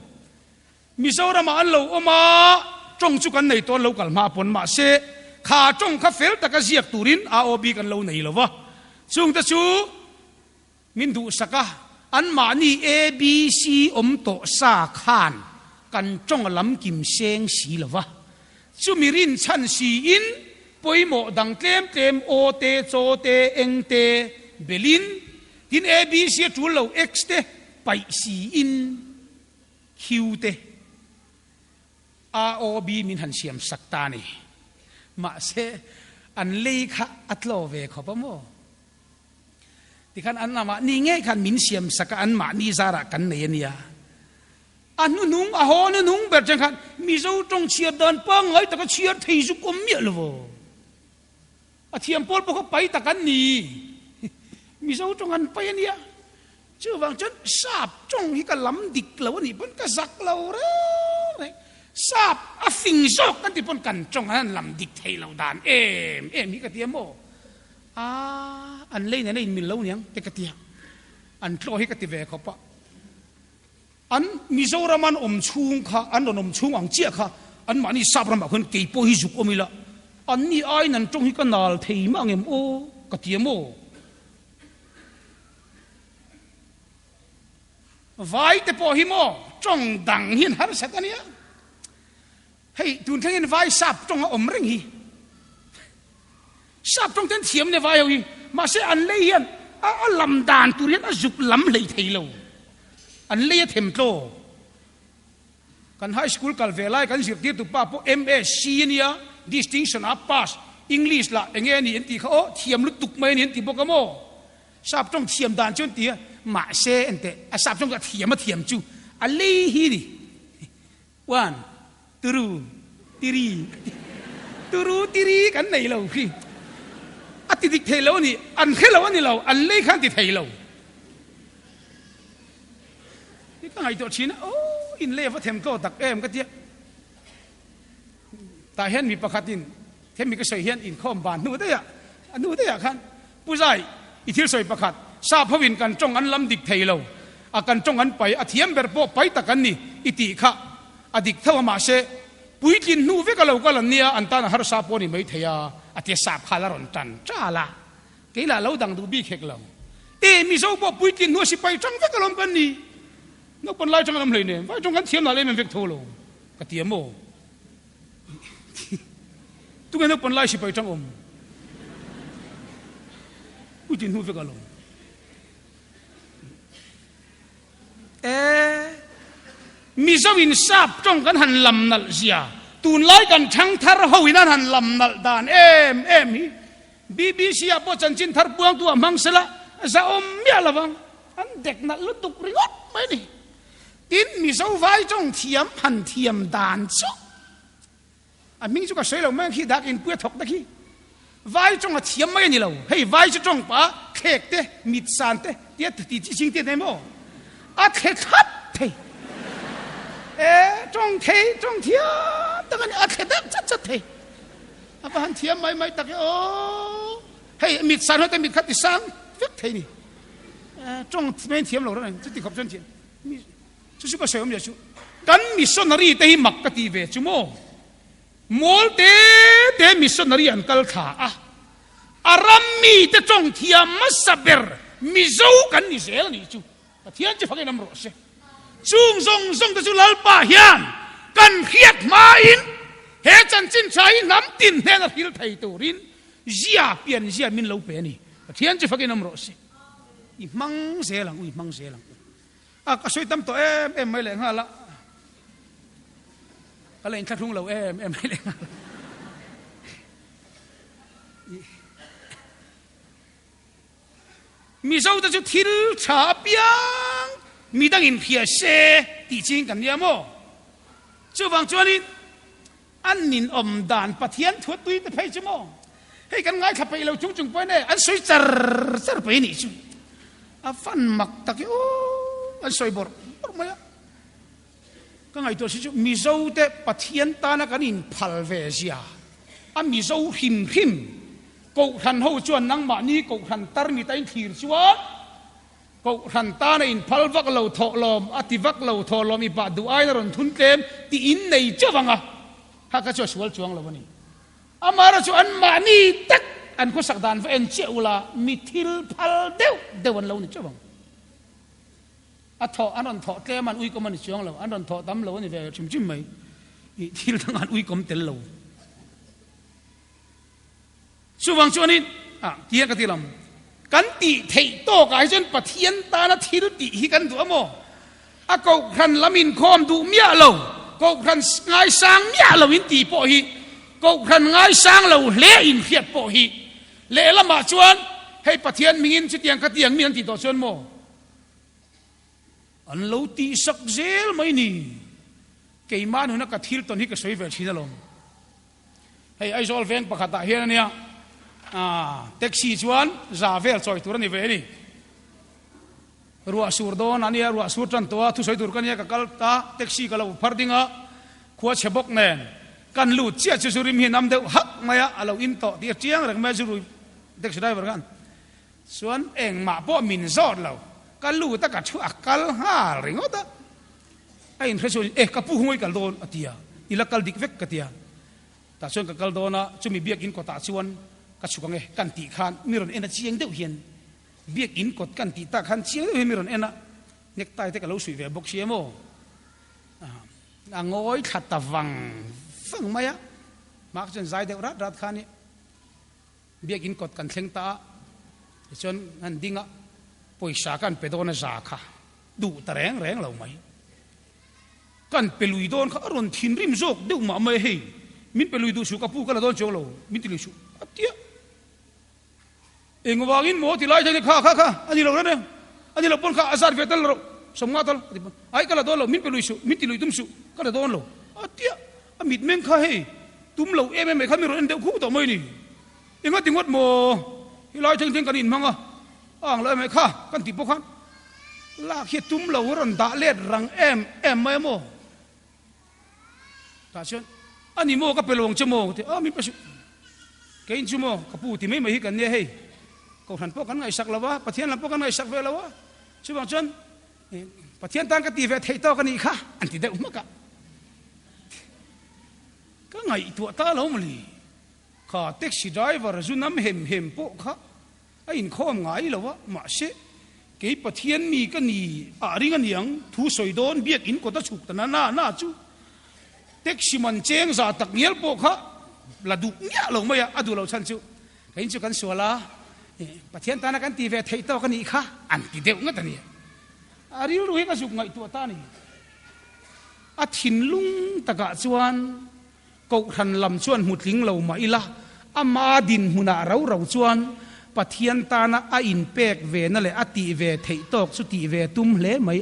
S1: Mizo ra mà ăn lâu oma trong chú cái này to lâu cả mà bồn mà xe khá trong khá phèo ta cái giặc turin AOB cái lâu này lâu vợ chung ta chú min du saka an mà ni ABC to sa khan kan trong lắm kim sen xí lâu vợ chú mirin chan xí in bôi mộ đằng tlem o te cho te eng te belin tin ABC chủ lâu X te bảy xì in คิวเตROB มินหันเสียมสักตานี่มาเสอันเลขะอัตโลเวขบโมที่ขันอันนามานี่ไงขันมินเสียมสักอันมานี่ซาระกันเนียนอันนุ่งหอนุ่งแบบจังขันมิโซจงเชียร์เดินเปิ้งไอ้แต่ก็เชียร์ที่สุกุมเมียเลวอาเทียมปอลพวกเขาไปตะกันนี่มิโซจงอันไปเนี่ยเชื่อว่าฉันทราบจงที่กะล้ำดิกแล้วนี่เป็นกะสักเราเลยทราบอฟิงโซกันที่เป็นกันจงอันล้ำดิกไทยเราดานมีกะเทียมโมอันเล่นเนี่ยมิลเล่าเนี่ยแต่กะเทียมอันโตให้กะติเวเขาปะอันมิโซรามันชุงค่ะอันโดนชุงอังเจียค่ะอันมันนี่ทราบระมาคนเกี่ยปหิจุกอมิละอันนี้ไอ้นั่นจงที่กันนาลเทียมอังเอ็มโอกะเทียมโมไว้แต่พอหิมอจงดังหินหาร์สัตเนี่ยให้ดูทั้งหินไว้ทราบจงอมเร่งฮีทราบจงทั้งเทียมเนี่ยไว้เอาฮีมาเสียอันเลี้ยนลำดานตุเรียนจุกลำเลยไทยเราอันเลี้ยเทมโตกันไฮสคูลกัลเวลัยกันสิบที่ตุป้าพวก MSc เนี่ย distinction up pass English ละอย่างเงี้ยนี่อันที่เขาเทียมลุตุกไม่เนี่ยอันที่พวกกโมทราบจงเทียมดานจนตีมาเซอันเตะทราบจงก็เทียมมาเทียมจูอันเลี้ยฮีดิวันตูรูตีรีกันไหนเราพี่อัติดิกเทเรานี่อันแค่เราอันนี้เราอันเลี้ยขันติดไทยเรานี่ก็ไงตัวชิ้นโอ้อินเล่ว่าเทมโตตักก็เจี๊ยแต่เห็นมีประคัตินเทมมีก็ใส่เห็นอินข้อมบานนู่นได้อะขันผู้ชายอิทิลใส่ประคัตทราบพวินกันจงอันล้ำดิกไทยเราอากันจงอันไปอาเทียมเบอร์โปไปตะกันนี่อิติขะอดิกเท่ามาเสปุยกินนู่เวกเราก็ลันเนี่ยอันตานหาร์ซาปนี่ไม่เทียอาเทียสาบขาลารอนจันจ้าละเกี่ยเราดังดูบีเขกเรามิโซบอกปุยกินนู่สิไปจังเวกเรากันนี่นกปนไล่จังลำเลยเนี่ยว่าจงกันเทียมอะไรมันเวกโทโลกเทียมโมตุกันนกปนไล่สิไปจังปุยกินนู่เวกเรามิโซวินทราบจงกันหันลำนัลเสียตูนไล่กันช่างทาร์เขาวินันหันลำนัลดานBBC อ่ะพอจันจินทาร์บวงตัวมังสละจะเมียละวังอันเด็กนัดลุตุกริงอดไม่ดิตินมิโซไว้จงเทียมหันเทียมดานซุอันมิงจุกสวยเราแม่งขี้ดักอินเพื่อถกตะขี้ไว้จงเทียมไม่นี่เราให้ไว้จงปะเขกเตมิดสานเตเตี้ยตีจริงเตี้ยได้มั้งอาเขกขัดเทจงเทจงเทียมแต่กันอาเขกจัดเทอาพันเทียมไม่ตักโอ้ให้มิดสานเขาแต่มิดขัดติสานฟิกเทนี่จงไม่เทียมเราแล้วนั่นจะติดขอบจนเทียมชุก็สวยมั้ยชุกันมิสซอนนารีเตหิมักกะตีเวชุโมมอลเตมิสซอนนารีอันกัลขาอารัมมีจะจงเทียมมัสเบอร์มิโซกันนี่เสลนี่ชุเทียนจะฟังน้ำร้อนเสซุงแต่ชุลลปะเฮียนกันเขียดมาอินเฮจันจินใช้น้ำตินเฮนักฮิลไทยตูรินเจียเปลี่ยนเจียมินเลวเปนี่เทียนจะฟังน้ำร้อนเสอีมังเสลังมังเสลังก็ช่วยทำตัวไม่แรงฮะละอะไรขัดทุ่งเราไม่แรงมีเจ้าจะทิลชาเปียงมีตั้งอินเพียเสตีจริงกันเนี่ยมั้งเจ้าวังจวนนี้อันนินอมดานปะเทียนถวดตุยแต่ไปชั่วโมงให้กันง่ายขับไปเราจุงไปเนี่ยอันสวยจัดไปนี่ชั่วฟันมักตะกี้โอ้อันสวยบอร์ไม่อะก็ไงตัวชั่วมิโซเตปะเทียนตานักันอินพัลเวเซียอันมิโซหิมกูขันหูจวนนังมานี่กูขันตาร์มีแต่อินขีรชวะกูขันตาในอินพัลวักเราทอลมอติวักเราทอลมอีบาดูไอ้นรนทุนเต็มที่อินในเจ้าวังอ่ะฮักก็ช่วยสวลจวงเราวันนี้อามาราชอันมานี่ตักอันก็สักดานว่าเอ็นเจ้าละมิทิลพัลเดวันเรานี่เจ้าวังอันนั้นทอเตมันอุ้ยก็มันจวงเราอันนั้นทอตั้มเรานี่แบบชิมไหมทิลทั้งอันอุ้ยก็มันเตลเราช่วงช่วงนี้เทียนกันทีลำกันตีเทโตกายจนปะเทียนตาณทิลตีกันตัวโม a Kohhran lamin khom du mia lo Kohhran ngai sang mia lo in ti po hi Kohhran ngai sang lo le in phiat po hi le lama chuan hei Pathian mingin chu tiang ka tiang mian ti to chuan mo an lo ti sak zel mai ni keiman huna ka thil ton hi ka soi vel thina lom hei ai zol veng pakhata hian ania taxi chuan za vel choi tur ani ve ni ruwa sur don ania ruwa sur tan to thu soi tur kan ya ka kal ta taxi ka lo phardinga khuwa chebok nen kan lu chia chu surim hi nam deu hak maya alo in to ti chiang rang ma zuru taxi driver kan chuan eng ma po min zot lo kan lu ta ka thu akal ha ringota ai in thresul ka pu hungoi kal don atia ila kal dik vek katia ta chuan ka kal dona chumi biak in ko ta chuan ka chukange kan ti khan miron ena chiang deuh hian biak in kot kan ti ta khan chiang deuh miron ena nek tai te ka lo sui ve bok siemo angoi khatawang phang maya mak chen zai deuh rat khani biak in kot kan thleng ta chuan an dinga poisa kan pedona za kha du ta reng reng lo mai kan pelui don kha ron thin rim jok deuh ma mai hei min pelui du su ka pu ka la don chong lo min ti lu su atia engwangin mo ti lai thai kha ani lo ne ani lo pon kha azar vetal ro somnga tal ai ka la don lo min pelui su min ti lui tum su ka la don lo atia amit men kha hei tum lo em kha mi ro en deuh khu to mai ni enga tingot mo hi lai theng kan in manga ang lai mai kha kan ti pokhan la khi tum lo ron da let rang em mai mo ta chen ani mo ka pelong chemo te mi pasu kein chumo kapu ti mai mai kan ne hei Kohhran po kan ngai sak lawa Pathian lam po kan ngai sak ve lawa chubang chen Pathian tan ka ti ve thei to kan i kha an ti de umaka ka ngai tu ta lo mli kha taxi driver zunam hem po kha a in khom ngai lawa ma se ke Pathian mi ka ni a ring an yang thu soi don biak in ko ta chuk ta na chu taxi man cheng za tak nial po kha la du nya lo mai adu lo chan chu kein chu kan suala Pathian ta na kan ti ve thei to kan i kha an ti deuh nga ta ni ari ru hi ka chuk ngai tu ta ni a thin lung taka chuan Kohhran lam chuan mutling lo ma ila ama din huna rau chuan Pathian ta na a in pek ve na le ati ve thei tok chu ti ve tum hle mai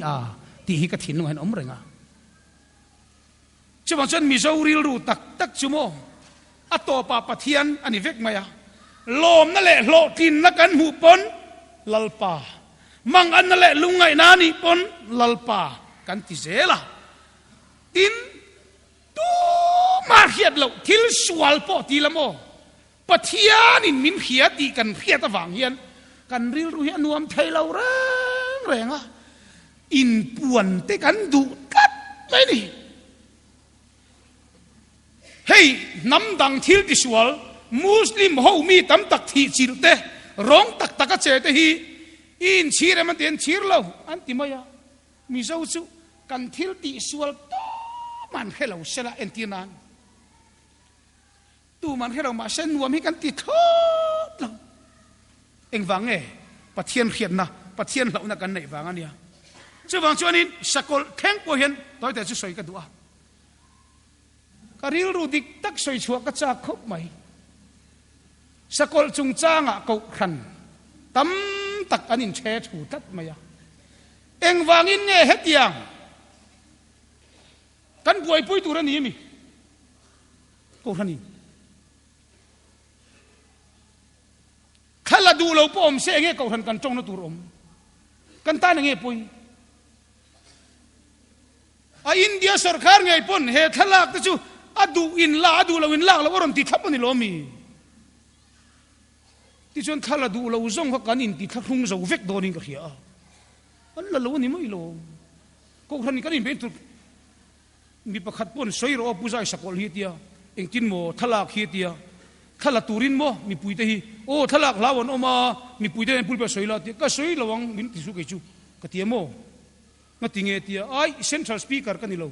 S1: ti hi ka thin hen om renga chubang chuan Mizo ril ru tak chumo a to pa Pathian ani vek maya lom na le hlo tin na kan hu pon lalpa mang an na le lungai na ni pon lalpa kan ti zela tin tu ma hiat lo thil sual po ti lamo Pathian in min hiat ti kan hiat awang hian kan ril ru hian nuam thei lo renga in puan te kan du kat mai ni hei nam dang thil ti sual Muslim ho mi tam tak thi chil te rong tak a che te hi in chire man ten chir lo an ti maya Mizo chu kan thil ti sual to man hello sela en ti nan tu man hello ma sen nuam hi kan ti thot lo eng wange Pathian khiat na Pathian lo na kan nei wang ania chu wang chuanin sakol theng po hian toy te chu soi ka duwa karil ru dik tak soi chuak ka cha khop mai sakol chung changa Kohhran tam tak anin che thu tat maya eng wangin nge hetiang kan buai pui tur ani mi Kohhran ni khala du lo pom se nge Kohhran kan chong na tur om kan ta nge pui a India sarkar nge pon he thalak ta chu adu in la lo ron ti thap ani lo mi ti chon thala du lo zong ka kan in ti thlung zo vek donin ka khia an la lo ni mai lo Kohhran kan in be tu mi pakhat pon soi ro puzai sakol hi tia engtin mo thalak hi tia thala turin mo mi puite hi o thalak lawon oma mi puite pulpa soila tia ka soi lawang min ti su ke chu ka tia mo nga tinge tia ai central speaker kan ni lo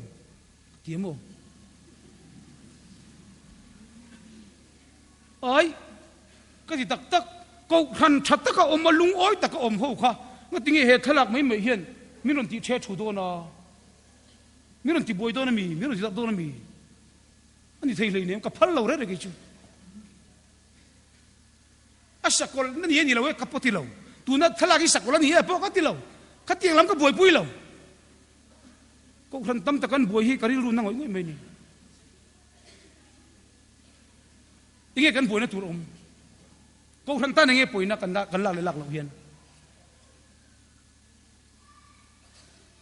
S1: tia mo ai cái gì tak Kohhran chặt tất cả om malung oi tất cả om ho kha ngat tinge he thalak mai mai hian min ron ti che thu do na มีรอนติบวยตัวนั้นมีรอนติตักตัวนั้นมีอันนี้เทเลยเนี่ยกับพัลเราเรื่อยๆกิจูอาศักดิ์นั่นนี่เราเว้ยกับพอที่เราตัวนั้นทลากิสักดิ์นี่พวกกันที่เราขัดยังลำกับบวยปุยเราก็ขันตั้มตะกันบวยให้การิรุนนั่งไว้ไม่นี่ยังไงกันบวยนะตัวอมก็ขันตั้งยังไงปุยนะกันละเลยหลักเราเฮียน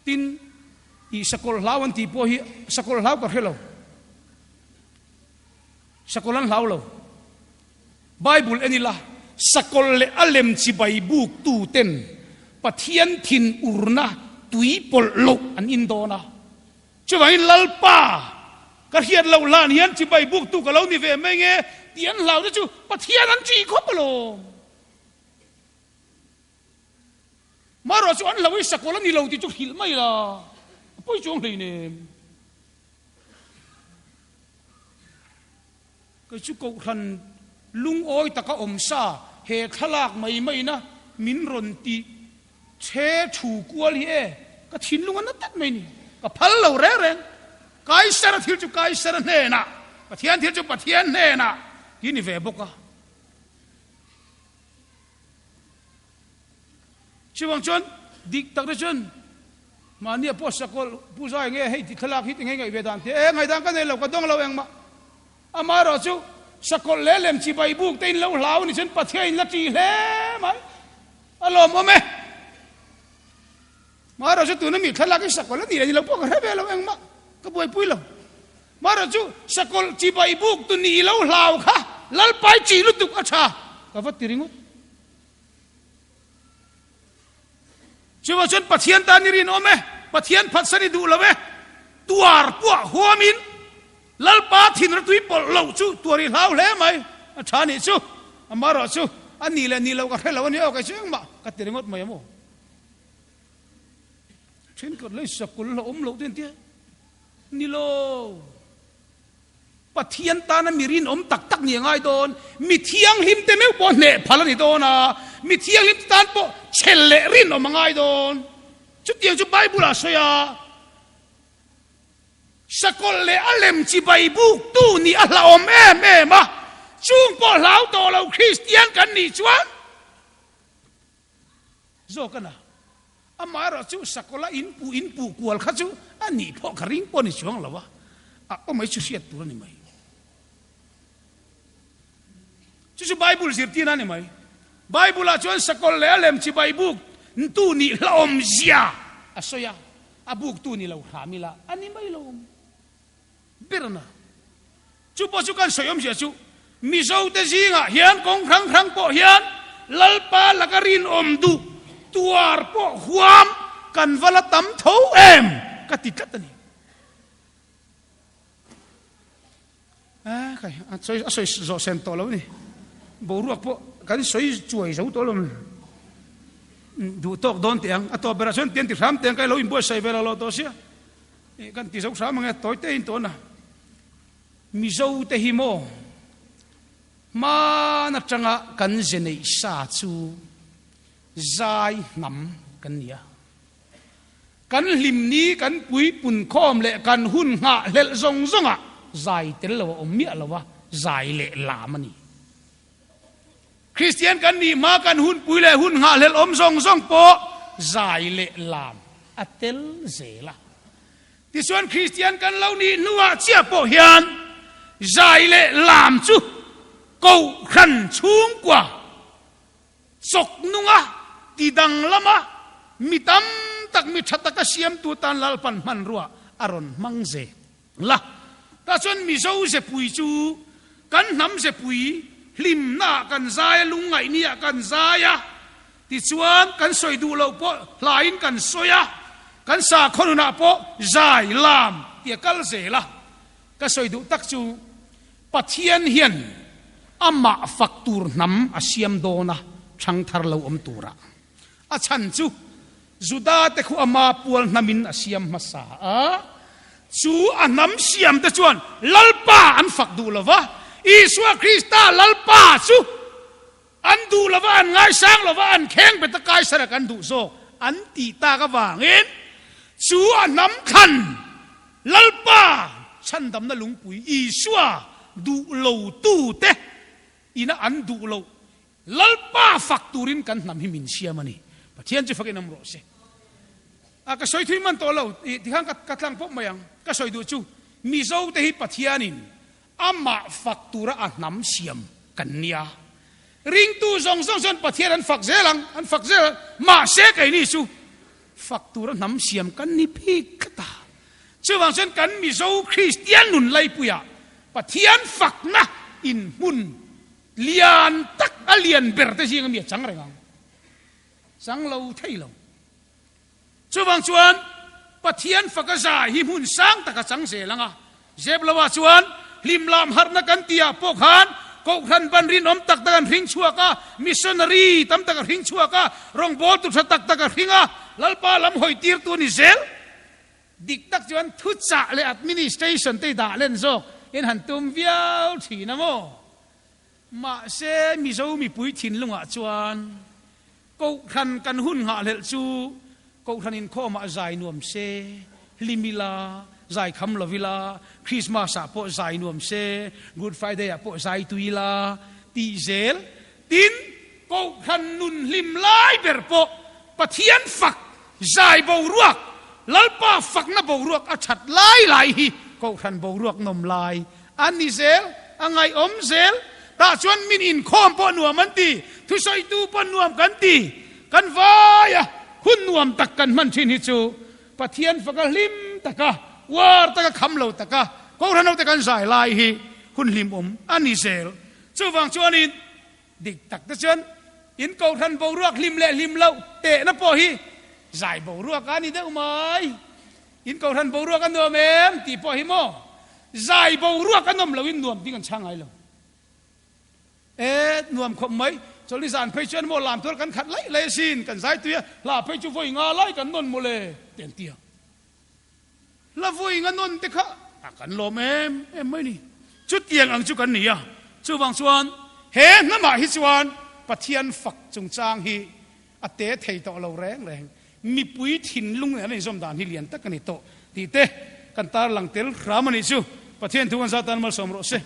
S1: ตินอีสกอลลาวันที่พอฮีสกอลลาวกับเราสกอลันลาวเราไบเบิลอันนี้ละสกอลเลอเลมจีไบบุกตูเต็นปะเทียนทินอุรนาตุยปลโลอันอินโดนะช่วยลัลปากระเทียนเราลานเฮียนจีไบบุกตูกับเรานี่เวไม่เงี้ยเตียนเราจะจู่ปะเทียนนั้นจีคบโลมารอชวนเราไอ้สกอลนี่เราที่จุกหิลไม่ละปุ้ยจงเลยเนี่ยก็ชุกขันลุงโอยตะกะอมซาเหตุทลากไม่นะมินรนตีเชชูกัวลีเอก็ทิ้งลุงอันนั้นตัดไม่นี่ก็พัลเราเร่งกายสารทิลจุกายสารเนน่ะปะเทียนทิลจุปะเทียนเนน่ะยี่นี่เวบกะช่วงจนดิกตักจนมาเนี่ยพอสกอลผู้ชายเงี้ยให้ทลากฮิตเงี้ยเวดานเตไงดังกันเนี่ยเราก็ต้องเราเองมาอามาเราจู่สกอลเล่มจีใบบุกเต้นเล่าเหลานี่ฉันประเทศละจีเล่ไหมอารมณ์ว่าไหมมาเราจู่ตัวนั้นมีทลากสกอลแล้วนี่เราพวกเราเบลเราเองมาก็บวยปุยเรามาเราจู่สกอลจีใบบุกตัวนี้เล่าเหลาค่ะลัลไปจีลุตุกอาชาก็ฟัดติริงวช่วยฉันประเทียนตานิรินโอเมประเทียนพัดสนิดูละเวตัวพวกหัวมินลัลปาทินรัตุยปลเราจู่ตัวนี้เหลาแล้วไหมอาชานี่จู่อามาเราจู่อันนี้แหละนี่เราก็ให้เราวันนี้เอาไปช่วยมาก็ติริงวไม่ยังโมเช่นก็เลยสกุลเราเราเตี้ยนี่โลปะเทียนตานะมีรินตักเนี่ยง่ายโดนมีเทียงลิมเต็มไม่ปนเน่พลันนี่โดนนะมีเทียงลิมตานปอเชลเลรินออกมาง่ายโดนชุดเดียวชุดไบเบิลอะเสียสกอลเลอเลมจีไบบุกตู้นี่อัลลอฮ์แม่มาช่วงปอเหลาโตเราคริสเตียนกันนี่ชวนโจกันนะอามาเราจู่สกอลอินปูกวลข้าจู่อันนี้พอคริงปอนี่ช่วงละวะอ่ะไม่ช่วยเสียตัวนี่ไหมจู่ไบเบิลสิบที่นั่นนี่ไหมไบเบิลชวนสกอลเลอเลมจีไบบุกตู้นี่ละอมเสียอ่ะสอยอาบุกตู้นี่เราหามิละอันนี้ไม่ลงเบรน่ะจู่พอจู่กันสอยมเสียจู่มิโซเตจิงอ่ะเฮียนกงครั้งปอเฮียนลัลปาลักรินอมดูตัวปอหวามกันวลตัมเท้ากติกัตนี่ใครสอยโซเซนโตแล้วนี่บรัวปอกันสอยช่วยโซโตแล้วดูตอกโดนเตียงตัวเบราชนเตียงที่สามเตียงใครเราอินบัวใส่เบราเราตัวเสียกันที่สองสามมันต่อยเตอินตัวน่ะมิโซเตฮิโมมานับจังกันเจเนซาจูใจนำกันเนี่ยกันลิมนี้กันปุยปุ่นข้อมเละกันหุ่นหะเละซงอ่ะใจเตลว่าอมเมียละวะใจเละลามันนี่คริสเตียนกันนี่มากันหุ่นปุยเละหุ่นหะเละอมซงโปใจเละลามอัตเตลเซละที่ส่วนคริสเตียนกันเหล่านี้นัวเชียโปเฮียนใจเละลามจูกูขันชุ่งกว่าสกนุงะตีดังละมะมิตัมตักมิชัตตะกเสียมตัวตันลลปันมันรัวอารอนมังเซละแต่ส่วนมิโซเสปุยจูกันน้ำเสปุยลิมหน้ากันใจลุงไงเนี่ยกันใจที่ส่วนกันสวยดูเราปะลายกันสวยกันสาคนน่ะปะใจลามเตียกัลเซละก็สวยดูตักจูปัทเทียนเฮียนอามาฟักตูร์นำอาเซียมโดนะช่างทาร์เลวอมตูระอาชันจูจุดาเตคุอามาปวลนามินอาเซียมมาสาจูอันน้ำเซียมตะจวนลัลปาอันฟักดูละวะอิสวาคริสตาลัลปาจูอันดูละวะอันง่ายสร้างละวะอันแข็งเป็นตะกายสระกันดูโซอันตีตากระวางเอ็นจูอันน้ำคัน lalpa chan dam na lungpui isua du lo tu te ina an du lo lalpa fakturin kan nam himin siamani Pathian chu fakin amro se ka soi thui man to lo ti hang katlang pok mayang ka soi du chu Mizo theih Pathianin ama faktura a nam siam kanya ring tu zong son Pathian an fakzel ma se kai ni su faktura nam siam kan ni pi kata chu wang sen kan Mizo Christian nun lai puya Pathian fakna in mun lian tak alian berte jing mi chang rengang sang lo thei lo chu wang chuan Pathian fakaza hi mun sang taka chang se langa zeb lawa chuan lim lam har na kan tia Kohhran Kohhran ban rin om tak takan ring chuaka missionary tam tak ring chuaka rong bol tu tak tak ringa lalpa lam hoi tir tu ni zel dik tak chuan thu cha le administration te da len zo in han tum viau thi na mo ma se Mizo mi pui thin lunga chuan Kohhran kan hun nga lel chu Kohhran in kho ma zai nuam se limila zai kham lovila Christmas a po zai nuam se Good Friday a po zai tuila ti zel tin Kohhran nun lim lai ber po Pathian fak zai bo ruak lalpa fak na bo ruak a chat lai hi Kohhran bo ruak nom lai ani zel angai om zel ta chuan min in khom po nuam an ti thu soi tu po nuam kan ti kan vaya hun nuam tak kan man thin hi chu Pathian faka lim taka war taka khamlo taka Kohhran no takan zai lai hi hun lim ani zel chu wang chuan in dik tak ta chuan in Kohhran bo ruak lim le lim lo te na po hi zai bo ruak ani de umai in Kohhran bo ruak an nuam em ti po hi mo zai bo ruak an nom lo in nuam ti kan changai lo nuam khom mai choli zan phei chuan mo lam thor kan khat lai le sin kan zai tuya la phei chu voi nga lai kan non mo le ten tia la voi nga non te kha kan lom em mai ni chu tiang ang chu kan ni ya chu wang chuan he na ma hi chuan Pathian fak chung chang hi ate thei to lo reng mi pui thin lung ne zom dan hi lian tak ni to ti te kan tar lang tel ramani chu Pathian thuan satan mal som ro se